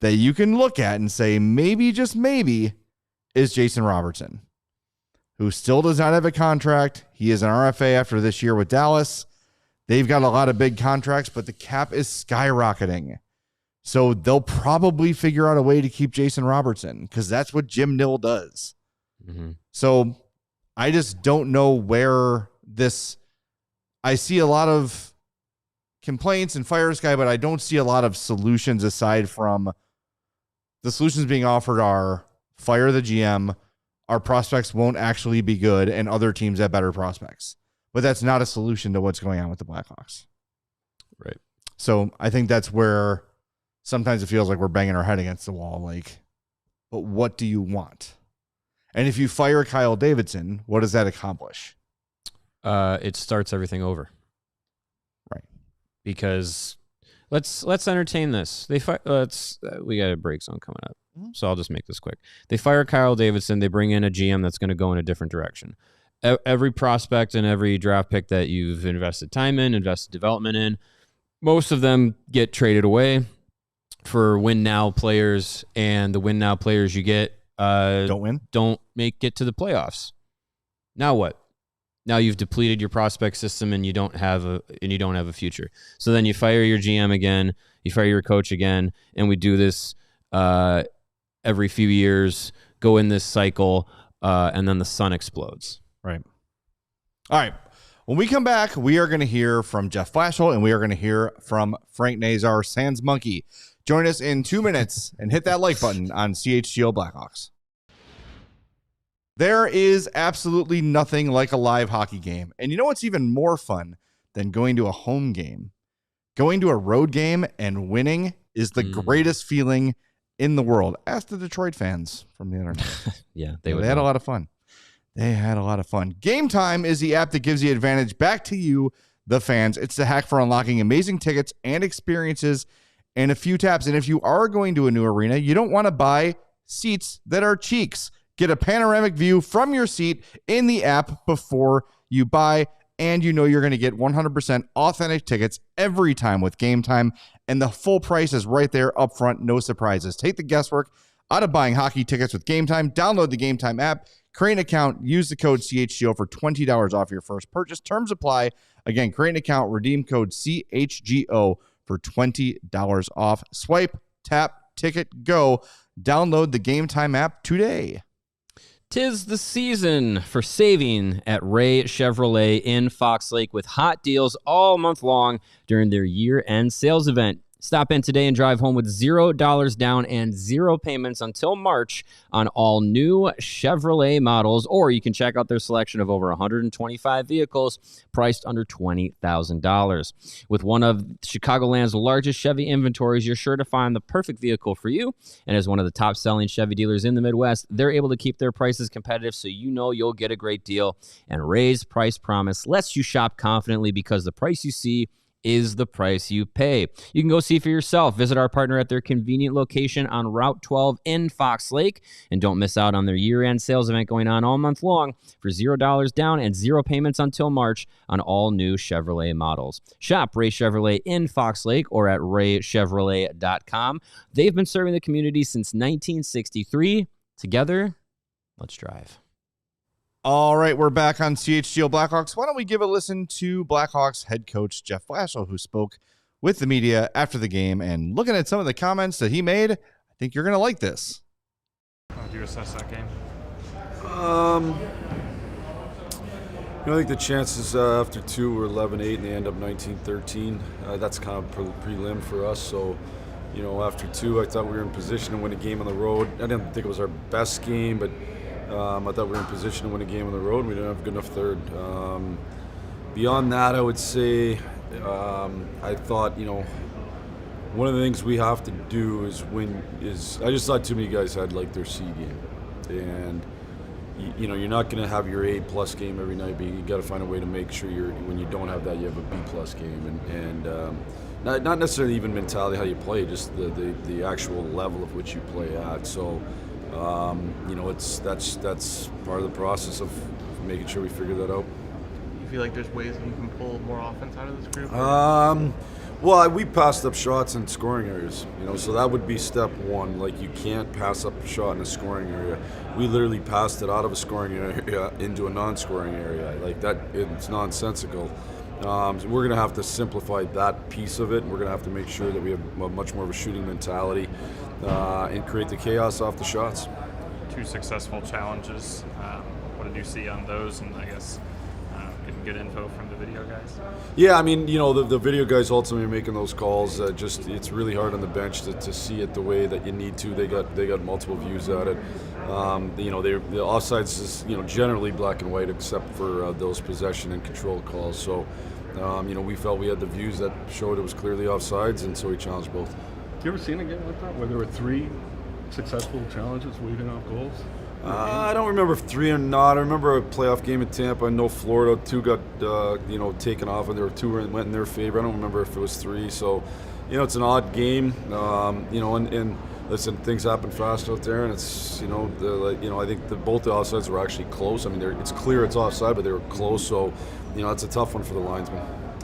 that you can look at and say, maybe, just maybe, is Jason Robertson, who still does not have a contract. He is an RFA after this year with Dallas. They've got a lot of big contracts, but the cap is skyrocketing. So they'll probably figure out a way to keep Jason Robertson because that's what Jim Nill does. Mm-hmm. So I just don't know where this... I see a lot of complaints and fire this guy, but I don't see a lot of solutions aside from the solutions being offered are fire the GM, our prospects won't actually be good, and other teams have better prospects. But that's not a solution to what's going on with the Blackhawks. Right. So I think that's where sometimes it feels like we're banging our head against the wall. Like, but what do you want? And if you fire Kyle Davidson, what does that accomplish? It starts everything over. Right. Because let's entertain this. We got a break zone coming up. So I'll just make this quick. They fire Kyle Davidson. They bring in a GM that's going to go in a different direction. Every prospect and every draft pick that you've invested time in, invested development in, most of them get traded away for win now players, and the win now players you get don't make it to the playoffs. Now what? Now you've depleted your prospect system and you don't have a future. So then you fire your GM again, you fire your coach again, and we do this every few years, go in this cycle, and then the sun explodes. Right. All right. When we come back, we are going to hear from Jeff Blashill and we are going to hear from Frank Nazar, Sans Monkey. Join us in 2 minutes and hit that like button on CHGO Blackhawks. There is absolutely nothing like a live hockey game. And you know what's even more fun than going to a home game? Going to a road game and winning is the greatest feeling in the world. Ask the Detroit fans from the internet. Yeah, they had a lot of fun. Game Time is the app that gives the advantage back to you, the fans. It's the hack for unlocking amazing tickets and experiences in a few taps. And if you are going to a new arena, you don't want to buy seats that are cheeks. Get a panoramic view from your seat in the app before you buy, and you know you're going to get 100% authentic tickets every time with Game Time, and the full price is right there up front, no surprises. Take the guesswork out of buying hockey tickets with Game Time. Download the Game Time app, create an account, use the code CHGO for $20 off your first purchase. Terms apply. Again, create an account, redeem code CHGO for $20 off. Swipe, tap, ticket, go. Download the Game Time app today. 'Tis the season for saving at Ray Chevrolet in Fox Lake with hot deals all month long during their year-end sales event. Stop in today and drive home with $0 down and 0 payments until March on all new Chevrolet models, or you can check out their selection of over 125 vehicles priced under $20,000. With one of Chicagoland's largest Chevy inventories, you're sure to find the perfect vehicle for you. And as one of the top-selling Chevy dealers in the Midwest, they're able to keep their prices competitive, so you know you'll get a great deal. And Ray's Price Promise lets you shop confidently because the price you see is the price you pay. You can go see for yourself. Visit our partner at their convenient location on Route 12 in Fox Lake. And don't miss out on their year-end sales event going on all month long for $0 down and 0 payments until March on all new Chevrolet models. Shop Ray Chevrolet in Fox Lake or at raychevrolet.com. They've been serving the community since 1963. Together, let's drive. All right, we're back on CHGO Blackhawks. Why don't we give a listen to Blackhawks head coach Jeff Blashill, who spoke with the media after the game, and looking at some of the comments that he made, I think you're going to like this. How would you assess that game? I think the chances after 2 were 11-8 and they end up 19-13. That's kind of prelim for us. So, after 2, I thought we were in position to win a game on the road. I didn't think it was our best game, but I thought we were in position to win a game on the road. We didn't have a good enough third. Beyond that, I would say I thought, one of the things we have to do is I just thought too many guys had their C game. And, you're not going to have your A+ game every night, but you got to find a way to make sure when you don't have that, you have a B+ game. And not necessarily even mentality how you play, just the actual level of which you play at. So, that's part of the process of making sure we figure that out. You feel like there's ways that you can pull more offense out of this group? Well, we passed up shots in scoring areas, so that would be step one. You can't pass up a shot in a scoring area. We literally passed it out of a scoring area into a non-scoring area. It's nonsensical. We're going to have to simplify that piece of it. We're going to have to make sure that we have much more of a shooting mentality and create the chaos off the shots. 2 successful challenges. What did you see on those? And I guess getting good info from the video guys? Yeah, the video guys ultimately are making those calls. It's really hard on the bench to see it the way that you need to. They got multiple views at it. The offsides is generally black and white except for those possession and control calls. So we felt we had the views that showed it was clearly offsides, and so we challenged both. You ever seen a game like that where there were 3 successful challenges weaving off goals? I don't remember if 3 or not. I remember a playoff game in Tampa. I know Florida 2 got taken off, and there were 2 went in their favor. I don't remember if it was 3. So, it's an odd game. And listen, things happen fast out there, and it's I think both the offsides were actually close. It's clear it's offside, but they were close. So, it's a tough one for the linesmen.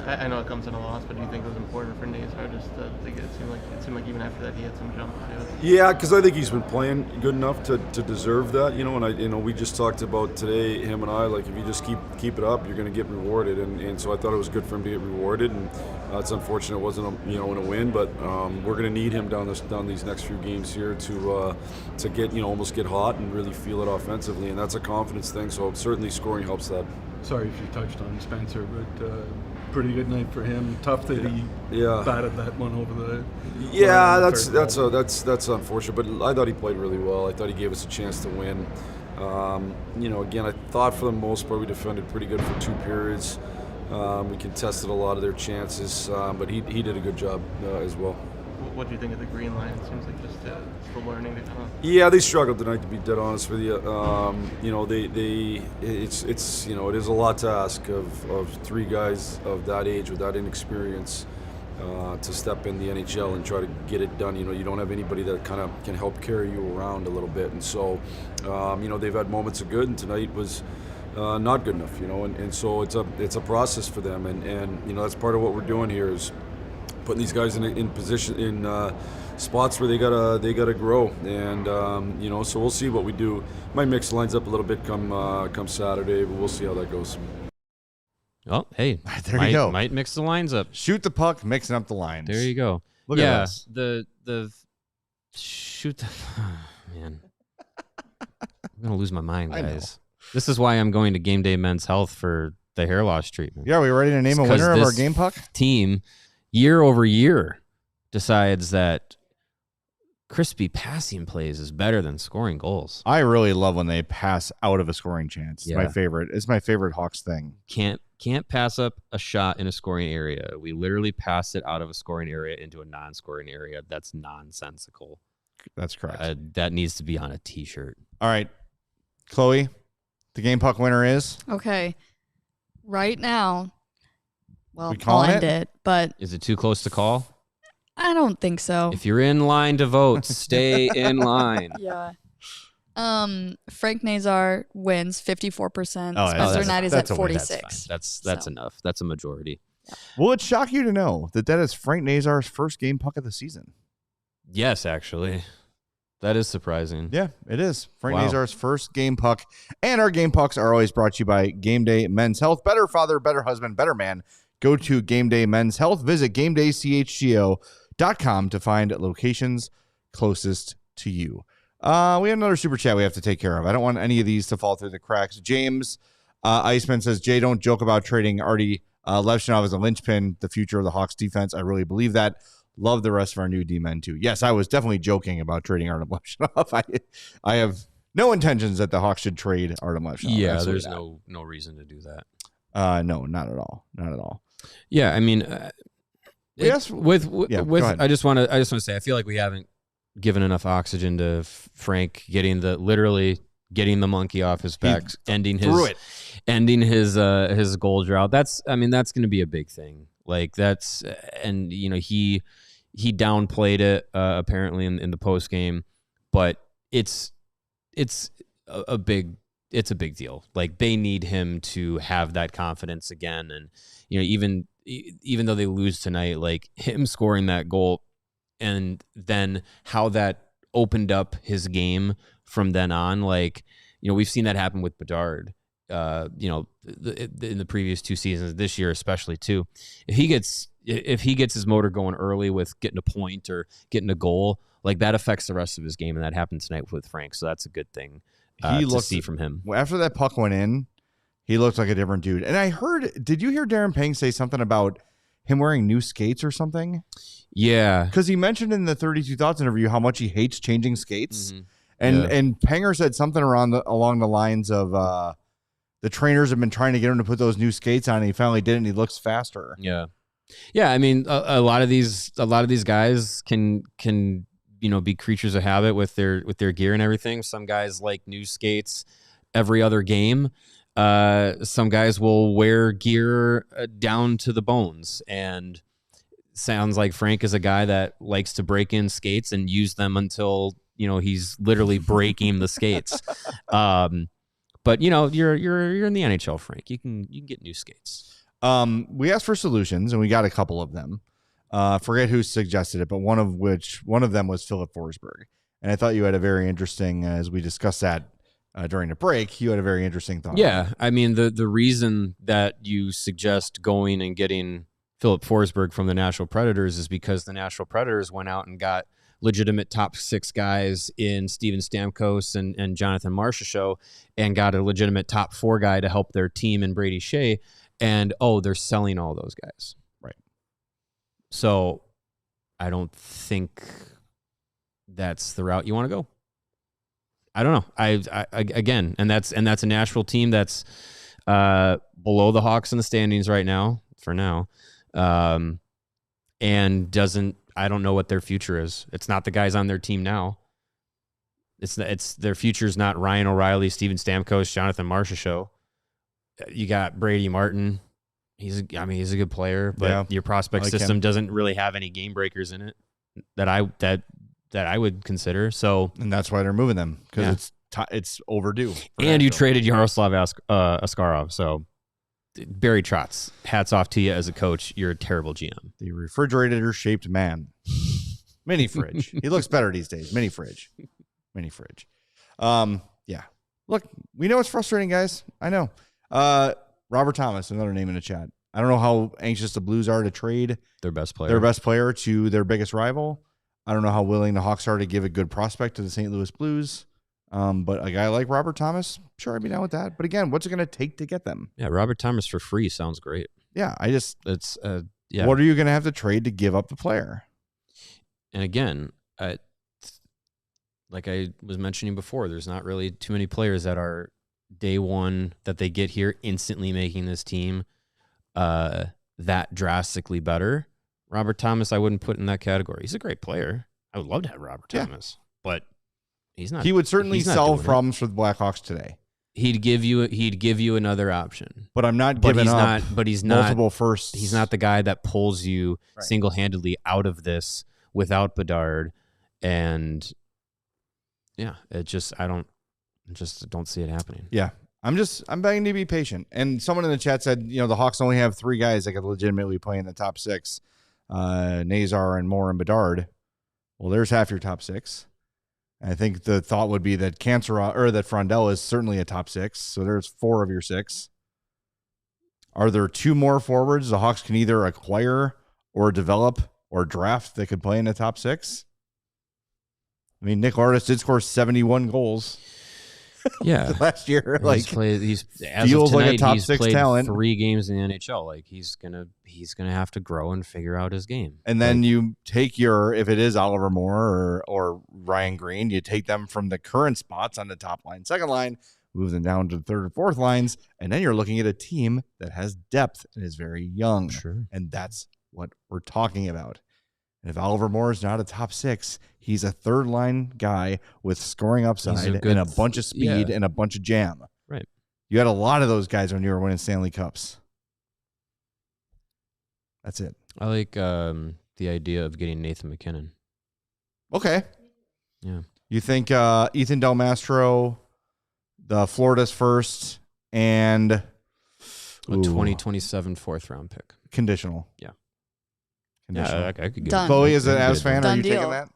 I know it comes in a loss, but do you think it was important for Nazar just to get it seemed like even after that he had some jump too? Yeah, because I think he's been playing good enough to deserve that, and we just talked about today, him and I, like if you just keep it up, you're going to get rewarded, and so I thought it was good for him to get rewarded, and it's unfortunate it wasn't in a win, but we're going to need him down these next few games here to get almost get hot and really feel it offensively, and that's a confidence thing. So certainly scoring helps that. Sorry if you touched on Spencer, but pretty good night for him. Tough that he batted that one over the. Yeah, that's unfortunate, but I thought he played really well. I thought he gave us a chance to win. Again, I thought for the most part we defended pretty good for 2 periods. We contested a lot of their chances, but he did a good job as well. What do you think of the green line? It seems like just still learning to kind of. Yeah, they struggled tonight, to be dead honest with you. It is a lot to ask of 3 guys of that age with that inexperience to step in the NHL and try to get it done. You don't have anybody that kind of can help carry you around a little bit, and so they've had moments of good, and tonight was. Not good enough, and so it's a process for them, and that's part of what we're doing here is putting these guys in position in spots where they gotta grow, and so we'll see what we do. Might mix the lines up a little bit come Saturday, but we'll see how that goes. Oh, hey, there you go. Might mix the lines up. Shoot the puck, mixing up the lines. There you go. Look at this. The shoot the man. I'm gonna lose my mind, guys. This is why I'm going to Game Day Men's Health for the hair loss treatment. Yeah, are we ready to name a winner of our game puck? Team, year over year, decides that crispy passing plays is better than scoring goals. I really love when they pass out of a scoring chance. It's Yeah. my favorite. It's my favorite Hawks thing. Can't pass up a shot in a scoring area. We literally pass it out of a scoring area into a non-scoring area. That's nonsensical. That's correct. That needs to be on a T-shirt. All right, Chloe, the game puck winner is? Okay. Right now, well, We I'll calling end it? it, but Is it too close to call? I don't think so. If you're in line to vote, stay in line. Yeah. Frank Nazar wins 54%. Oh, Spencer Knight is at that's a win. 46. That's So. enough. That's a majority. Will it shock you to know that is Frank Nazar's first game puck of the season? Yes, actually. That is surprising. Yeah, it is. Frank Wow. Nazar's first game puck. And our game pucks are always brought to you by Game Day Men's Health. Better father, better husband, better man. Go to Game Day Men's Health. Visit GameDayCHGO.com to find locations closest to you. We have another super chat we have to take care of. I don't want any of these to fall through the cracks. James Iceman says, Jay, don't joke about trading Artie Levshinov as a linchpin, the future of the Hawks defense. I really believe that. Love the rest of our new D-men, too. Yes, I was definitely joking about trading Artem Levshinov. I have no intentions that the Hawks should trade Artem Levshinov. Yeah, Absolutely there's not. no reason to do that. No, not at all. Not at all. Yeah, I mean, Yes, with go ahead. I just want to say I feel like we haven't given enough oxygen to Frank getting the monkey off his back, ending his goal drought. That's going to be a big thing. Like that's, and he downplayed it apparently in the post game, but it's a big deal. Like they need him to have that confidence again, and even though they lose tonight, like him scoring that goal, and then how that opened up his game from then on. Like we've seen that happen with Bedard. In the previous 2 seasons, this year especially too. If he gets his motor going early with getting a point or getting a goal, like that affects the rest of his game, and that happened tonight with Frank. So that's a good thing to see from him. After that puck went in, he looked like a different dude. And I heard, did you hear Darren Pang say something about him wearing new skates or something? Yeah, because he mentioned in the 32 Thoughts interview how much he hates changing skates, Mm-hmm. and Panger said something along the lines of the trainers have been trying to get him to put those new skates on, and he finally did it, and he looks faster. Yeah. I mean, a lot of these guys can be creatures of habit with their gear and everything. Some guys like new skates every other game. Some guys will wear gear down to the bones, and sounds like Frank is a guy that likes to break in skates and use them until he's literally breaking the skates. But you're in the NHL, Frank. You can get new skates. We asked for solutions, and we got a couple of them. Forget who suggested it, but one of them was Philip Forsberg. And I thought you had a very interesting, as we discussed that during the break, you had a very interesting thought. Yeah, I mean, the reason that you suggest going and getting Philip Forsberg from the Nashville Predators is because the Nashville Predators went out and got legitimate top 6 guys in Steven Stamkos and Jonathan Marchessault, and got a legitimate top 4 guy to help their team in Brady Shea, and they're selling all those guys. Right. So I don't think that's the route you want to go. I don't know. I again, and that's a Nashville team that's below the Hawks in the standings right now, for now. And I don't know what their future is. It's not the guys on their team now. It's their future's not Ryan O'Reilly, Steven Stamkos, Jonathan Marchessault. You got Brady Martin. He's a good player, but your prospect system doesn't really have any game breakers in it that I would consider. So, and that's why they're moving them, because it's overdue. And you traded Yaroslav Askarov. So, Barry Trotz, hats off to you as a coach. You're a terrible GM. The refrigerator-shaped man. Mini fridge. He looks better these days. Mini fridge. Yeah. Look, we know it's frustrating, guys. I know. Robert Thomas, another name in the chat. I don't know how anxious the Blues are to trade their best player to their biggest rival. I don't know how willing the Hawks are to give a good prospect to the St. Louis Blues. But a guy like Robert Thomas, sure, I'd be down with that. But again, what's it going to take to get them? Yeah, Robert Thomas for free sounds great. Yeah, yeah. What are you going to have to trade to give up the player? And again, like I was mentioning before, there's not really too many players that are day one that they get here instantly making this team that drastically better. Robert Thomas, I wouldn't put in that category. He's a great player. I would love to have Robert Thomas, but he's not. He would certainly solve problems for the Blackhawks today. He'd give you another option. But I'm not giving up. But he's not multiple firsts. He's not the guy that pulls you single-handedly out of this without Bedard. And yeah, I don't see it happening. Yeah. I'm begging to be patient. And someone in the chat said, the Hawks only have 3 guys that could legitimately play in the top 6. Nazar and Moore and Bedard. Well, there's half your top 6. I think the thought would be that that Frondell is certainly a top 6. So there's 4 of your 6. Are there 2 more forwards the Hawks can either acquire or develop or draft that could play in the top 6? I mean, Nick Lardis did score 71 goals. Yeah, last year, he's feels like a top 6 talent. 3 games in the NHL. Like he's gonna have to grow and figure out his game. And then you take if it is Oliver Moore or Ryan Green, you take them from the current spots on the top line, second line, move them down to the third and fourth lines, and then you're looking at a team that has depth and is very young. Sure, and that's what we're talking about. And if Oliver Moore is not a top 6, he's a third line guy with scoring upside and a bunch of speed and a bunch of jam. Right. You had a lot of those guys when you were winning Stanley Cups. That's it. I like the idea of getting Nathan McKinnon. Okay. Yeah. You think Ethan Del Mastro, the Florida's first, and a 2027 4th-round pick. Conditional. Yeah. Conditional. Yeah, I could get Done. Chloe is an Avs fan. Done Are you deal. taking that?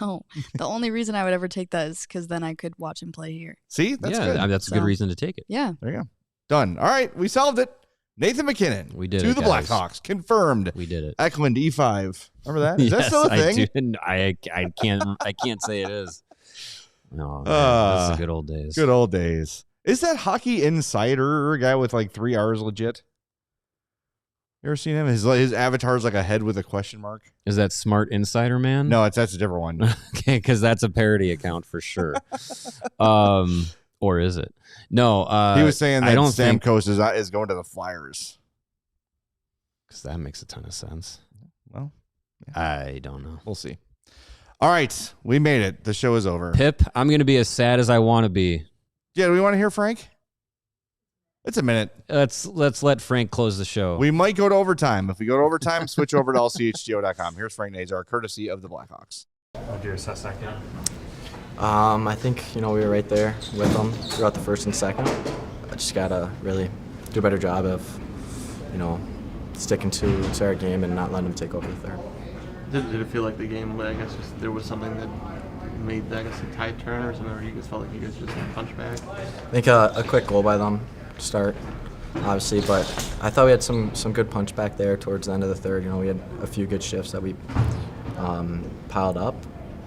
No. The only reason I would ever take that is because then I could watch him play here. See? That's good. That's a good reason to take it. Yeah. There you go. Done. All right. We solved it. Nathan McKinnon. We did to it, the guys. Blackhawks. Confirmed. We did it. Eklund E5. Remember that? Is that Yes, still a thing? I can't say it is. No, those are good old days. Good old days. Is that Hockey Insider guy with like 3 R's legit? You ever seen him? His avatar is like a head with a question mark. Is that Smart Insider Man? No, that's a different one. Okay, because that's a parody account for sure. Or is it? No. He was saying that Stamkos think is going to the Flyers. Because that makes a ton of sense. Well, I don't know. We'll see. All right, we made it. The show is over. Pip, I'm going to be as sad as I want to be. Yeah, do we want to hear Frank? It's a minute. Let's let Frank close the show. We might go to overtime. If we go to overtime, switch over to ALLCITY.com. Here's Frank Nazar, courtesy of the Blackhawks. How do you assess that game? I think, we were right there with them throughout the first and second. I just got to really do a better job of sticking to our game and not letting them take over the third. Did it feel like the game, I guess, just there was something that made, I guess, a tide turn or something, or you guys felt like you guys just punched back? I think a quick goal by them to start, obviously, but I thought we had some good punch back there towards the end of the third. We had a few good shifts that we piled up.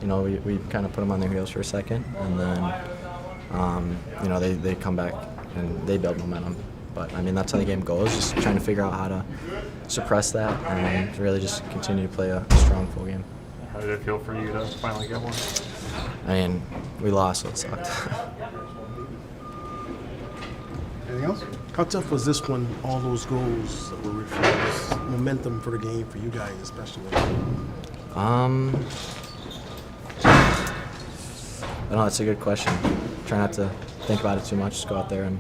We kind of put them on their heels for a second, and then, they come back and they build momentum. But, I mean, that's how the game goes, just trying to figure out how to suppress that and really just continue to play a strong full game. How did it feel for you to finally get one? I mean, we lost, so it sucked. Anything else? How tough was this one, all those goals that were refused, momentum for the game for you guys especially? I don't know, that's a good question. Try not to think about it too much, just go out there and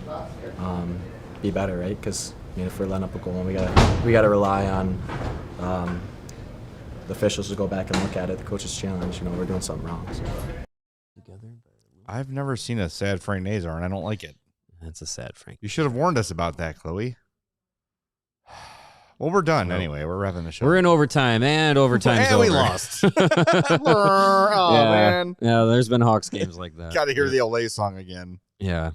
be better, right? Because if we're letting up a goal, we gotta rely on the officials to go back and look at it. The coach's challenge, we're doing something wrong. So. I've never seen a sad Frank Nazar, and I don't like it. That's a sad Frank. You should have warned us about that, Chloe. Well, we're done anyway. We're wrapping the show. We're in overtime, and overtime's and over. we lost. Man. Yeah, there's been Hawks games like that. Got to hear the Olay song again. Yeah.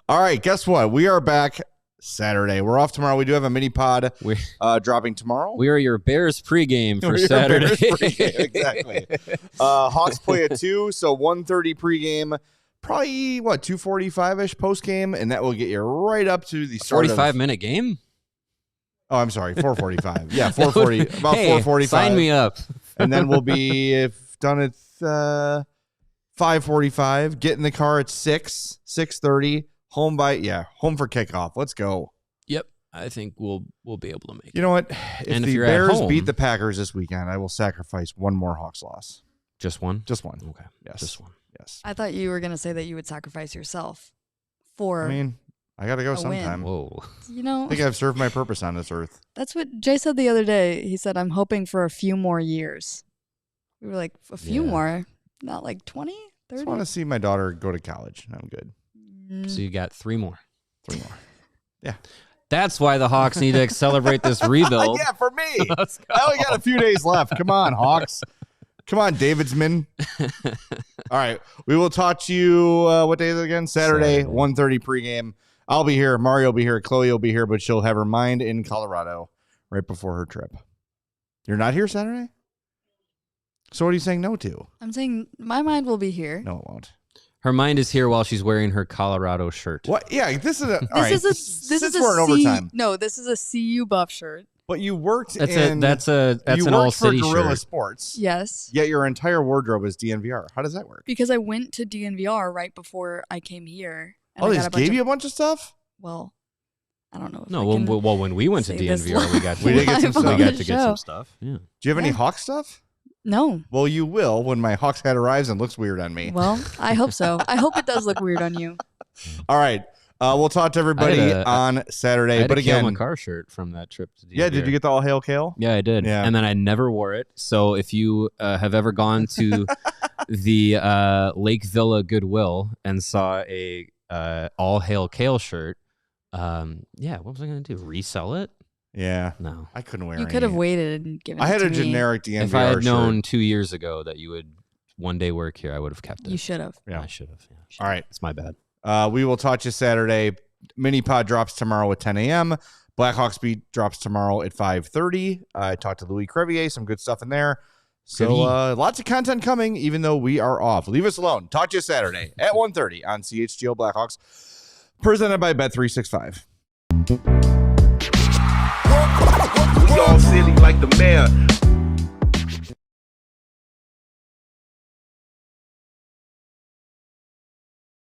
All right, guess what? We are back Saturday. We're off tomorrow. We do have a mini pod dropping tomorrow. We are your Bears pregame for Saturday. Exactly. Hawks play at 2, so 1:30 pregame. Probably, 2:45-ish postgame, and that will get you right up to the start 45-minute game? Oh, I'm sorry, 4:45. Yeah, 4:40. About 4:45. Sign me up. And then we'll be done at 5:45. Get in the car at 6:30. Home for kickoff. Let's go. Yep, I think we'll be able to make it. You know what? If the you're Bears at home, beat the Packers this weekend, I will sacrifice one more Hawks loss. Just one? Just one. Okay. Yes. Just one. Yes. I thought you were going to say that you would sacrifice yourself for I got to go a sometime. win. Whoa. I think I've served my purpose on this earth. That's what Jay said the other day. He said, I'm hoping for a few more years. We were like, a few more? Not like 20, 30? I just want to see my daughter go to college. I'm good. So you got 3 more. 3 more. Yeah. That's why the Hawks need to celebrate this rebuild. Yeah, for me. I only got a few days left. Come on, Hawks. Come on, Davidsman. All right. We will talk to you, what day is it again? Saturday. 1:30 pregame. I'll be here. Mario will be here. Chloe will be here, but she'll have her mind in Colorado right before her trip. You're not here Saturday? So what are you saying no to? I'm saying my mind will be here. No, it won't. Her mind is here while she's wearing her Colorado shirt. What? Yeah, this is a. This is a overtime. No, this is a CU buff shirt. But you worked That's an ALLCITY Gorilla shirt. Sports. Yes. Yet your entire wardrobe is DNVR. How does that work? Because I went to DNVR right before I came here. And Oh, I they got just gave you a bunch of stuff? Well, I don't know. If No, I can when we went to say this DNVR, we got We did get some live stuff. on we got the to get show. some stuff. Yeah. Do you have any Yeah. Hawk stuff? No. Well, you will when my Hawks hat arrives and looks weird on me. Well, I hope so. I hope it does look weird on you. All right. We'll talk to everybody on Saturday. I had But a again, Kale McCarr shirt from that trip to DNVR. yeah, did you get the All Hail Kale? Yeah, I did. Yeah. And then I never wore it. So if you have ever gone to the Lake Villa Goodwill and saw a All Hail Kale shirt, what was I going to do? Resell it? Yeah. No. I couldn't wear You any. could have waited and given I had it a to me. generic DNVR If I had known shirt. 2 years ago that you would one day work here, I would have kept it. You should have. Yeah. I should have. Yeah. All right. It's my bad. We will talk to you Saturday. Mini pod drops tomorrow at 10 a.m. Blackhawks beat drops tomorrow at 5:30. I talked to Louis Crevier, some good stuff in there. So lots of content coming, even though we are off. Leave us alone. Talk to you Saturday at 1:30 on CHGO Blackhawks, presented by Bet365. We all silly like the mayor.